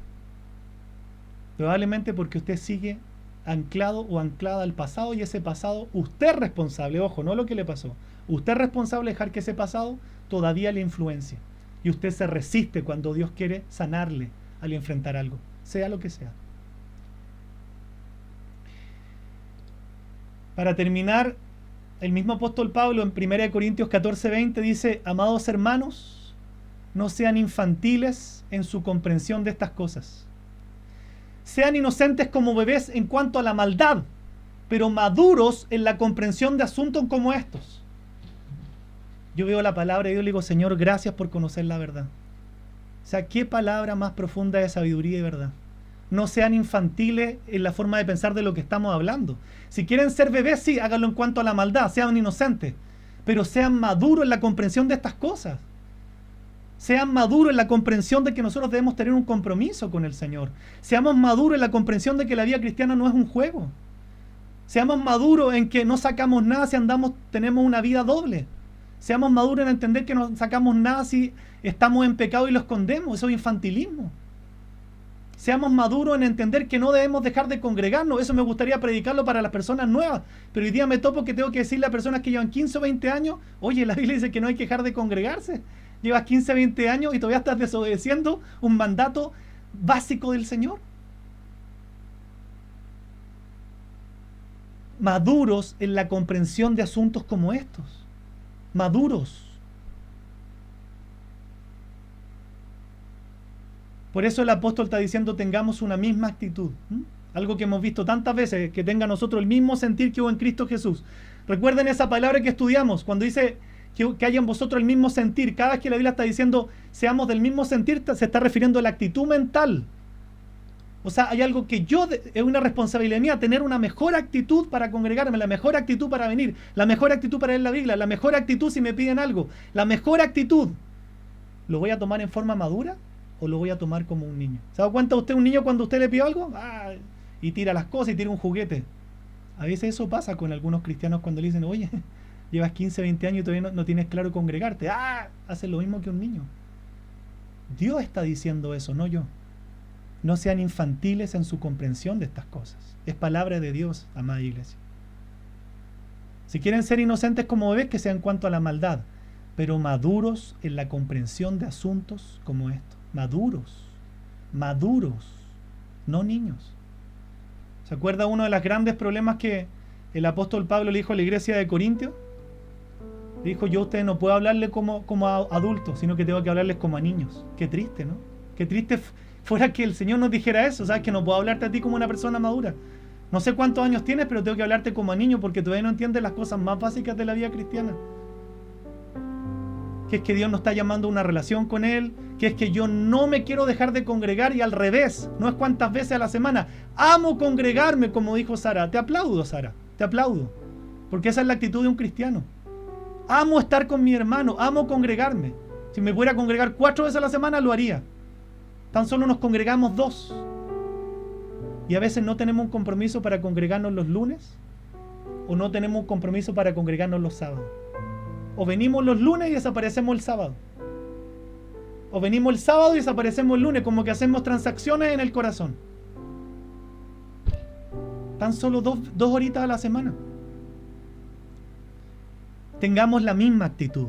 Probablemente porque usted sigue anclado o anclada al pasado, y ese pasado, usted es responsable, ojo, no lo que le pasó. Usted es responsable de dejar que ese pasado todavía le influencie. Y usted se resiste cuando Dios quiere sanarle al enfrentar algo, sea lo que sea. Para terminar, el mismo apóstol Pablo en 1 Corintios 14:20 dice, amados hermanos, no sean infantiles en su comprensión de estas cosas. Sean inocentes como bebés en cuanto a la maldad, pero maduros en la comprensión de asuntos como estos. Yo veo la palabra y yo le digo, Señor, gracias por conocer la verdad. O sea, ¿qué palabra más profunda de sabiduría y verdad? No sean infantiles en la forma de pensar de lo que estamos hablando. Si quieren ser bebés, sí, háganlo en cuanto a la maldad, sean inocentes, pero sean maduros en la comprensión de estas cosas. Sean maduros en la comprensión de que nosotros debemos tener un compromiso con el Señor. Seamos maduros en la comprensión de que la vida cristiana no es un juego. Seamos maduros en que no sacamos nada si tenemos una vida doble. Seamos maduros en entender que no sacamos nada si estamos en pecado y lo escondemos. Eso es infantilismo. Seamos maduros en entender que no debemos dejar de congregarnos. Eso me gustaría predicarlo para las personas nuevas. Pero hoy día me topo que tengo que decirle a personas que llevan 15 o 20 años, oye, la Biblia dice que no hay que dejar de congregarse. Llevas 15 o 20 años y todavía estás desobedeciendo un mandato básico del Señor. Maduros en la comprensión de asuntos como estos. Maduros. Por eso el apóstol está diciendo tengamos una misma actitud. Algo que hemos visto tantas veces, que tenga nosotros el mismo sentir que hubo en Cristo Jesús. Recuerden esa palabra que estudiamos, cuando dice que haya en vosotros el mismo sentir. Cada vez que la Biblia está diciendo seamos del mismo sentir, se está refiriendo a la actitud mental. O sea, hay algo que es una responsabilidad mía, tener una mejor actitud para congregarme, la mejor actitud para venir, la mejor actitud para leer la Biblia, la mejor actitud si me piden algo, la mejor actitud. ¿Lo voy a tomar en forma madura o lo voy a tomar como un niño? ¿Se da cuenta usted un niño cuando usted le pide algo? Y tira las cosas y tira un juguete. A veces eso pasa con algunos cristianos cuando le dicen, oye, llevas 15, 20 años y todavía no tienes claro congregarte. Hace lo mismo que un niño. Dios está diciendo eso, no yo. No sean infantiles en su comprensión de estas cosas. Es palabra de Dios, amada iglesia. Si quieren ser inocentes como bebés, que sea en cuanto a la maldad, pero maduros en la comprensión de asuntos como estos. Maduros, no niños. ¿Se acuerda uno de los grandes problemas que el apóstol Pablo le dijo a la iglesia de Corintios? Le dijo, yo a ustedes no puedo hablarles como a adultos, sino que tengo que hablarles como a niños. Qué triste, ¿no? Qué triste fuera que el Señor nos dijera eso, ¿sabes? Que no puedo hablarte a ti como una persona madura. No sé cuántos años tienes, pero tengo que hablarte como a niño porque todavía no entiendes las cosas más básicas de la vida cristiana. Que es que Dios nos está llamando a una relación con Él, que es que yo no me quiero dejar de congregar y al revés, no es cuántas veces a la semana. Amo congregarme, como dijo Sara. Te aplaudo, Sara, te aplaudo, porque esa es la actitud de un cristiano. Amo estar con mi hermano, amo congregarme. Si me pudiera congregar 4 veces a la semana, lo haría. Tan solo nos congregamos 2. Y a veces no tenemos un compromiso para congregarnos los lunes, o no tenemos un compromiso para congregarnos los sábados. O venimos los lunes y desaparecemos el sábado. O venimos el sábado y desaparecemos el lunes, como que hacemos transacciones en el corazón. Tan solo 2 horitas a la semana. Tengamos la misma actitud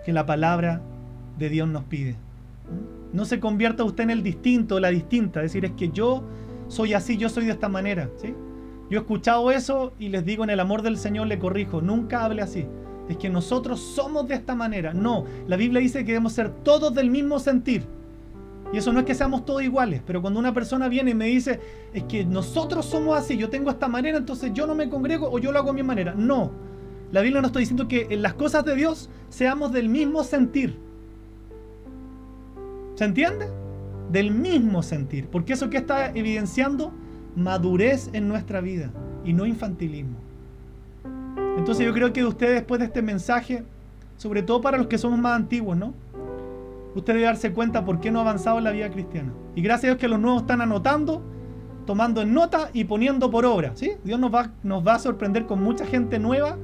que la palabra de Dios nos pide. No se convierta usted en el distinto o la distinta, es decir, es que yo soy así, yo soy de esta manera, ¿sí? Yo he escuchado eso y les digo, en el amor del Señor le corrijo, nunca hable así. Es que nosotros somos de esta manera. No, la Biblia dice que debemos ser todos del mismo sentir. Y eso no es que seamos todos iguales, pero cuando una persona viene y me dice, es que nosotros somos así, yo tengo esta manera, entonces yo no me congrego o yo lo hago a mi manera. No, la Biblia nos está diciendo que en las cosas de Dios seamos del mismo sentir. ¿Se entiende? Del mismo sentir. Porque eso que está evidenciando madurez en nuestra vida y no infantilismo. Entonces yo creo que ustedes, después de este mensaje, sobre todo para los que somos más antiguos, ¿no? Usted debe darse cuenta por qué no ha avanzado en la vida cristiana. Y gracias a Dios que los nuevos están anotando, tomando en nota y poniendo por obra, ¿sí? Dios nos va a sorprender con mucha gente nueva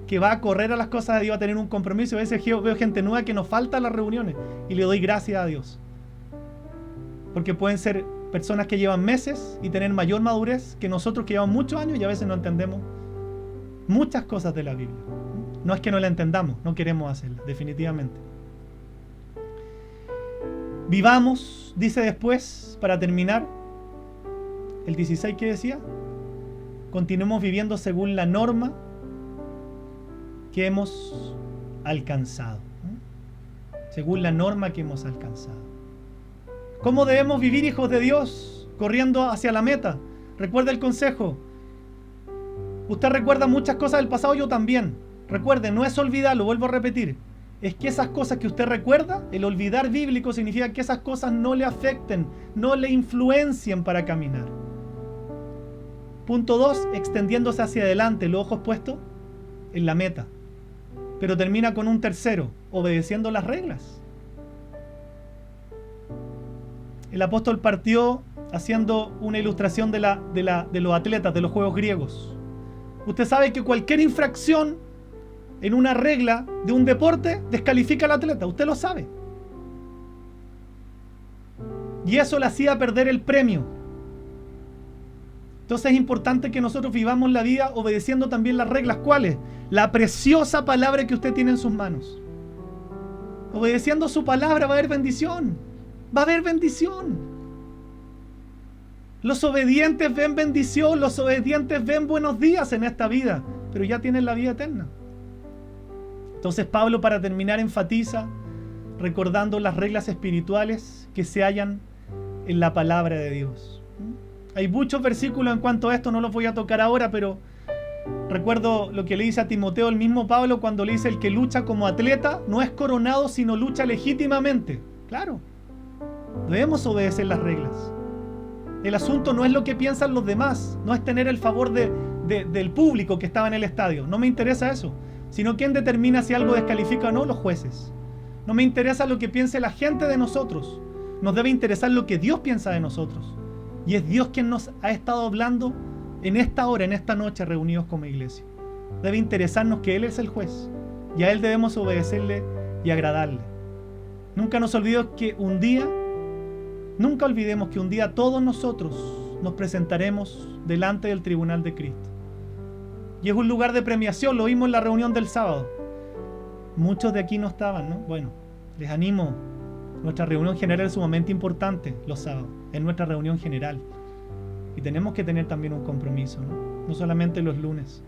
que va a correr a las cosas de Dios, va a tener un compromiso. A veces veo gente nueva que nos falta a las reuniones y le doy gracias a Dios. Porque pueden ser personas que llevan meses y tener mayor madurez que nosotros que llevamos muchos años y a veces no entendemos muchas cosas de la Biblia. No es que no la entendamos, no queremos hacerla, definitivamente. Vivamos, dice después, para terminar, el 16 que decía, continuemos viviendo según la norma que hemos alcanzado. Según la norma que hemos alcanzado. ¿Cómo debemos vivir, hijos de Dios? Corriendo hacia la meta. Recuerda el consejo. Usted recuerda muchas cosas del pasado, yo también. Recuerde, no es olvidarlo, vuelvo a repetir. Es que esas cosas que usted recuerda, el olvidar bíblico significa que esas cosas no le afecten, no le influencien para caminar. Punto 2, extendiéndose hacia adelante, los ojos puestos en la meta. Pero termina con un tercero, obedeciendo las reglas. El apóstol partió haciendo una ilustración de los atletas, de los juegos griegos. Usted sabe que cualquier infracción en una regla de un deporte descalifica al atleta, usted lo sabe. Y eso le hacía perder el premio. Entonces es importante que nosotros vivamos la vida obedeciendo también las reglas. ¿Cuáles? La preciosa palabra que usted tiene en sus manos. Obedeciendo su palabra va a haber bendición. Va a haber bendición. Los obedientes ven bendición, los obedientes ven buenos días en esta vida, pero ya tienen la vida eterna. Entonces Pablo, para terminar, enfatiza recordando las reglas espirituales que se hallan en la palabra de Dios. Hay muchos versículos en cuanto a esto, no los voy a tocar ahora, pero recuerdo lo que le dice a Timoteo el mismo Pablo cuando le dice: el que lucha como atleta no es coronado, sino lucha legítimamente. Claro, debemos obedecer las reglas. El asunto no es lo que piensan los demás, no es tener el favor del público que estaba en el estadio. No me interesa eso, sino quién determina si algo descalifica o no, los jueces. No me interesa lo que piense la gente de nosotros, nos debe interesar lo que Dios piensa de nosotros. Y es Dios quien nos ha estado hablando en esta hora, en esta noche, reunidos como iglesia. Debe interesarnos que Él es el juez y a Él debemos obedecerle y agradarle. Nunca olvidemos que un día todos nosotros nos presentaremos delante del tribunal de Cristo. Y es un lugar de premiación, lo vimos en la reunión del sábado. Muchos de aquí no estaban, ¿no? Bueno, les animo. Nuestra reunión general es sumamente importante los sábados. Es nuestra reunión general. Y tenemos que tener también un compromiso, ¿no? No solamente los lunes.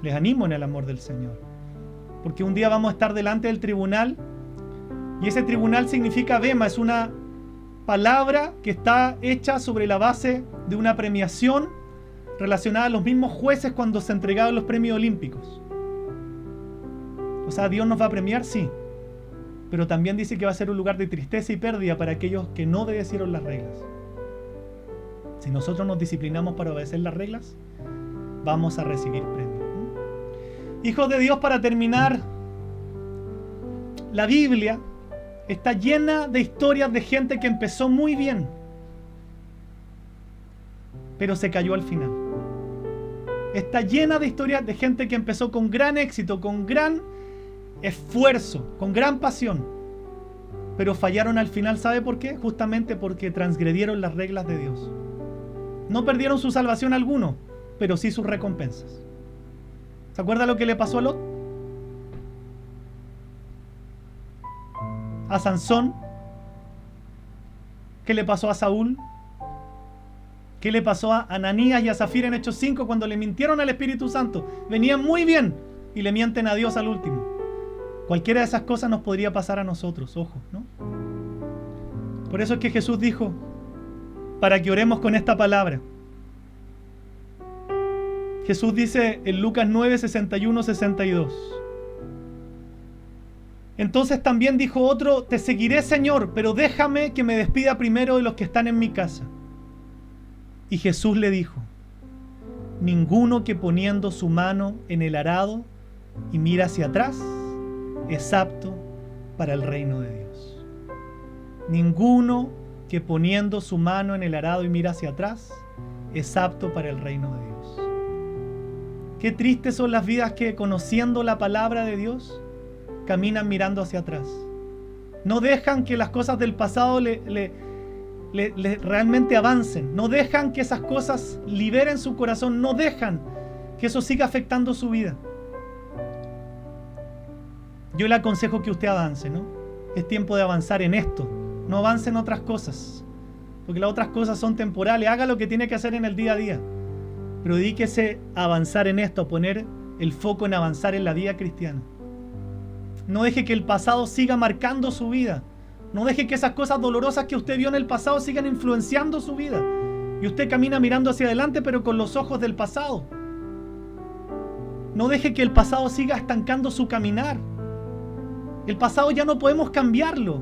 Les animo en el amor del Señor. Porque un día vamos a estar delante del tribunal. Y ese tribunal significa bema, es una palabra que está hecha sobre la base de una premiación relacionada a los mismos jueces cuando se entregaban los premios olímpicos. O sea, ¿Dios nos va a premiar? Sí. Pero también dice que va a ser un lugar de tristeza y pérdida para aquellos que no obedecieron las reglas. Si nosotros nos disciplinamos para obedecer las reglas, vamos a recibir premios. Hijos de Dios, para terminar, la Biblia está llena de historias de gente que empezó muy bien, pero se cayó al final. Está llena de historias de gente que empezó con gran éxito, con gran esfuerzo, con gran pasión, pero fallaron al final. ¿Sabe por qué? Justamente porque transgredieron las reglas de Dios. No perdieron su salvación alguno, pero sí sus recompensas. ¿Se acuerda lo que le pasó a Lot? A Sansón. ¿Qué le pasó a Saúl? ¿Qué le pasó a Ananías y a Zafira en Hechos 5 cuando le mintieron al Espíritu Santo? Venían muy bien y le mienten a Dios al último. Cualquiera de esas cosas nos podría pasar a nosotros, ojo, ¿no? Por eso es que Jesús dijo, para que oremos con esta palabra. Jesús dice en Lucas 9, 61, 62. Entonces también dijo otro, te seguiré, Señor, pero déjame que me despida primero de los que están en mi casa. Y Jesús le dijo, ninguno que poniendo su mano en el arado y mira hacia atrás es apto para el reino de Dios. Ninguno que poniendo su mano en el arado y mira hacia atrás es apto para el reino de Dios. Qué tristes son las vidas que, conociendo la palabra de Dios, caminan mirando hacia atrás. No dejan que las cosas del pasado realmente avancen. No dejan que esas cosas liberen su corazón. No dejan que eso siga afectando su vida. Yo le aconsejo que usted avance, ¿no? Es tiempo de avanzar en esto. No avance en otras cosas, porque las otras cosas son temporales. Haga lo que tiene que hacer en el día a día, pero dedíquese a avanzar en esto, a poner el foco en avanzar en la vida cristiana. No deje que el pasado siga marcando su vida. No deje que esas cosas dolorosas que usted vio en el pasado sigan influenciando su vida. Y usted camina mirando hacia adelante, pero con los ojos del pasado. No deje que el pasado siga estancando su caminar. El pasado ya no podemos cambiarlo,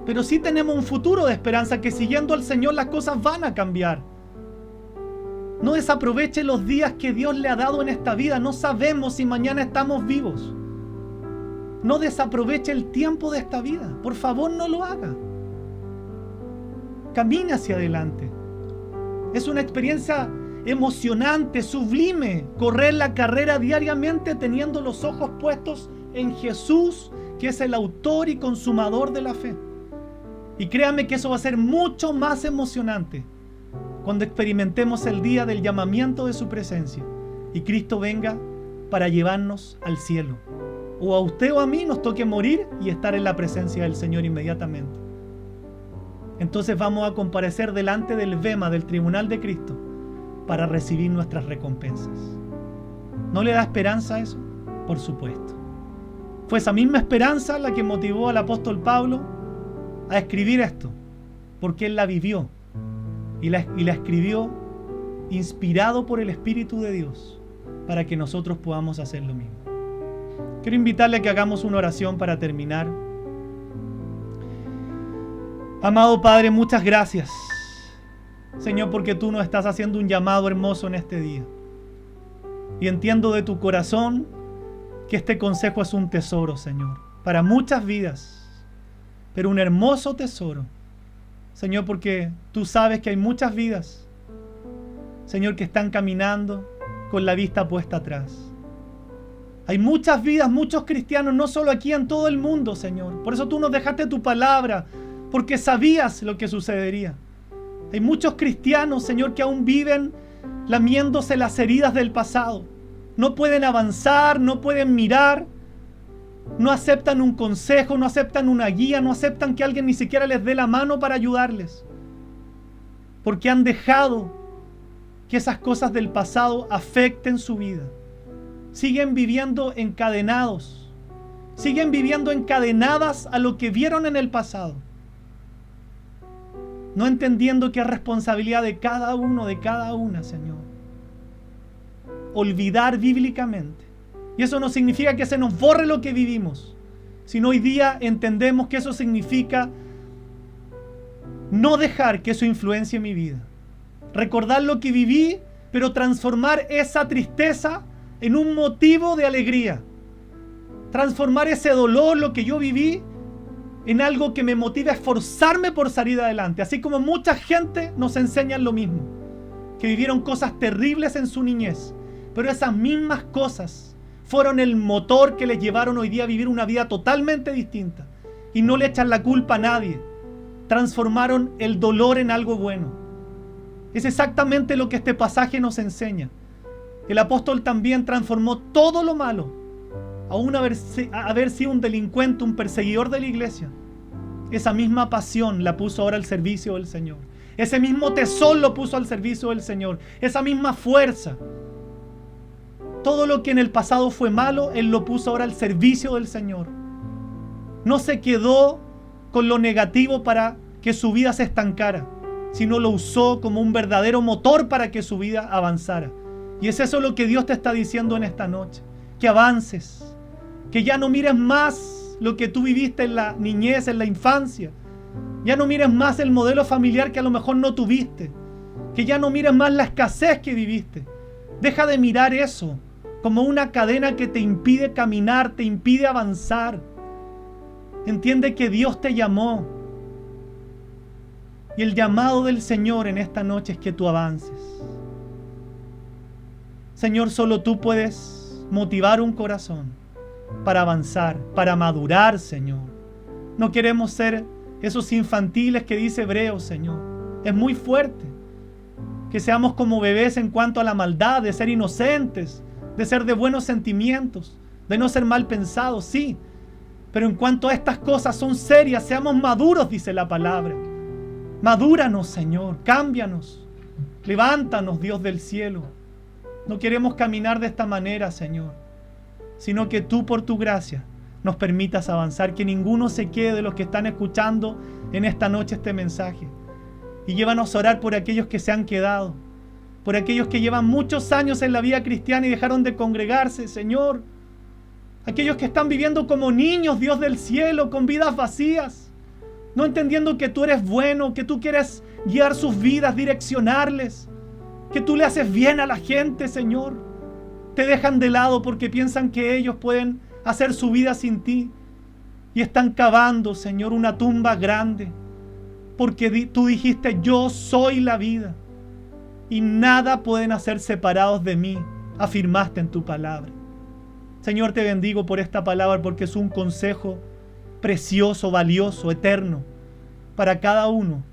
pero sí tenemos un futuro de esperanza que siguiendo al Señor las cosas van a cambiar. No desaproveche los días que Dios le ha dado en esta vida. No sabemos si mañana estamos vivos. No desaproveche el tiempo de esta vida. Por favor, no lo haga. Camine hacia adelante. Es una experiencia emocionante, sublime, correr la carrera diariamente teniendo los ojos puestos en Jesús, que es el autor y consumador de la fe. Y créame que eso va a ser mucho más emocionante cuando experimentemos el día del llamamiento de su presencia y Cristo venga para llevarnos al cielo. O a usted o a mí nos toque morir y estar en la presencia del Señor inmediatamente. Entonces vamos a comparecer delante del Bema, del tribunal de Cristo, para recibir nuestras recompensas. ¿No le da esperanza eso? Por supuesto. Fue esa misma esperanza la que motivó al apóstol Pablo a escribir esto, porque él la vivió y la escribió inspirado por el Espíritu de Dios para que nosotros podamos hacer lo mismo. Quiero invitarle a que hagamos una oración para terminar. Amado Padre, muchas gracias, Señor, porque tú nos estás haciendo un llamado hermoso en este día. Y entiendo de tu corazón que este consejo es un tesoro, Señor, para muchas vidas, pero un hermoso tesoro, Señor, porque tú sabes que hay muchas vidas, Señor, que están caminando con la vista puesta atrás. Hay muchas vidas, muchos cristianos, no solo aquí, en todo el mundo, Señor. Por eso tú nos dejaste tu palabra, porque sabías lo que sucedería. Hay muchos cristianos, Señor, que aún viven lamiéndose las heridas del pasado. No pueden avanzar, no pueden mirar, no aceptan un consejo, no aceptan una guía, no aceptan que alguien ni siquiera les dé la mano para ayudarles. Porque han dejado que esas cosas del pasado afecten su vida. Siguen viviendo encadenados, siguen viviendo encadenadas a lo que vieron en el pasado, no entendiendo que es responsabilidad de cada uno, de cada una, Señor, olvidar bíblicamente. Y eso no significa que se nos borre lo que vivimos, sino hoy día entendemos que eso significa no dejar que eso influencie mi vida. Recordar lo que viví, pero transformar esa tristeza en un motivo de alegría. Transformar ese dolor, lo que yo viví, en algo que me motive a esforzarme por salir adelante. Así como mucha gente nos enseña lo mismo, que vivieron cosas terribles en su niñez, pero esas mismas cosas fueron el motor que les llevaron hoy día a vivir una vida totalmente distinta. Y no le echan la culpa a nadie. Transformaron el dolor en algo bueno. Es exactamente lo que este pasaje nos enseña. El apóstol también transformó todo lo malo, aún haber sido un delincuente, un perseguidor de la iglesia. Esa misma pasión la puso ahora al servicio del Señor. Ese mismo tesón lo puso al servicio del Señor. Esa misma fuerza. Todo lo que en el pasado fue malo, Él lo puso ahora al servicio del Señor. No se quedó con lo negativo para que su vida se estancara, sino lo usó como un verdadero motor para que su vida avanzara. Y es eso lo que Dios te está diciendo en esta noche. Que avances, que ya no mires más lo que tú viviste en la niñez, en la infancia. Ya no mires más el modelo familiar que a lo mejor no tuviste. Que ya no mires más la escasez que viviste. Deja de mirar eso como una cadena que te impide caminar, te impide avanzar. Entiende que Dios te llamó. Y el llamado del Señor en esta noche es que tú avances. Señor, solo tú puedes motivar un corazón para avanzar, para madurar, Señor. No queremos ser esos infantiles que dice Hebreos, Señor. Es muy fuerte que seamos como bebés en cuanto a la maldad, de ser inocentes, de ser de buenos sentimientos, de no ser mal pensados, sí. Pero en cuanto a estas cosas son serias, seamos maduros, dice la palabra. Madúranos, Señor, cámbianos, levántanos, Dios del cielo. No queremos caminar de esta manera, Señor, sino que tú por tu gracia nos permitas avanzar, que ninguno se quede de los que están escuchando en esta noche este mensaje. Y llévanos a orar por aquellos que se han quedado, por aquellos que llevan muchos años en la vida cristiana y dejaron de congregarse, Señor. Aquellos que están viviendo como niños, Dios del cielo, con vidas vacías, no entendiendo que tú eres bueno, que tú quieres guiar sus vidas, direccionarles, que tú le haces bien a la gente, Señor. Te dejan de lado porque piensan que ellos pueden hacer su vida sin ti y están cavando, Señor, una tumba grande, porque tú dijiste: yo soy la vida y nada pueden hacer separados de mí, afirmaste en tu palabra. Señor, te bendigo por esta palabra, porque es un consejo precioso, valioso, eterno para cada uno,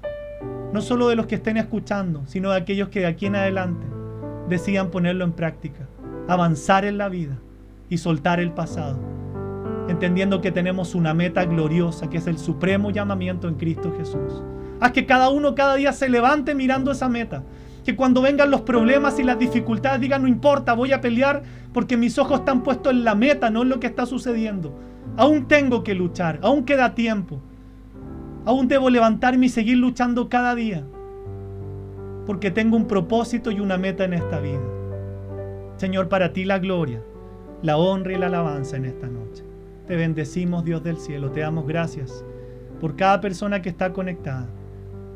no solo de los que estén escuchando, sino de aquellos que de aquí en adelante decidan ponerlo en práctica, avanzar en la vida y soltar el pasado, entendiendo que tenemos una meta gloriosa, que es el supremo llamamiento en Cristo Jesús. Haz que cada uno cada día se levante mirando esa meta, que cuando vengan los problemas y las dificultades digan: no importa, voy a pelear porque mis ojos están puestos en la meta, no en lo que está sucediendo. Aún tengo que luchar, aún queda tiempo, aún debo levantarme y seguir luchando cada día, porque tengo un propósito y una meta en esta vida. Señor, para ti la gloria, la honra y la alabanza en esta noche. Te bendecimos, Dios del cielo, te damos gracias por cada persona que está conectada,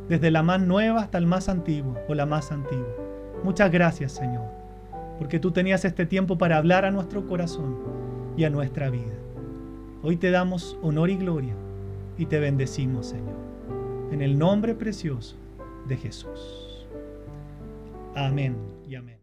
desde la más nueva hasta el más antiguo o la más antigua. Muchas gracias, Señor, porque tú tenías este tiempo para hablar a nuestro corazón y a nuestra vida. Hoy te damos honor y gloria y te bendecimos, Señor, en el nombre precioso de Jesús. Amén y amén.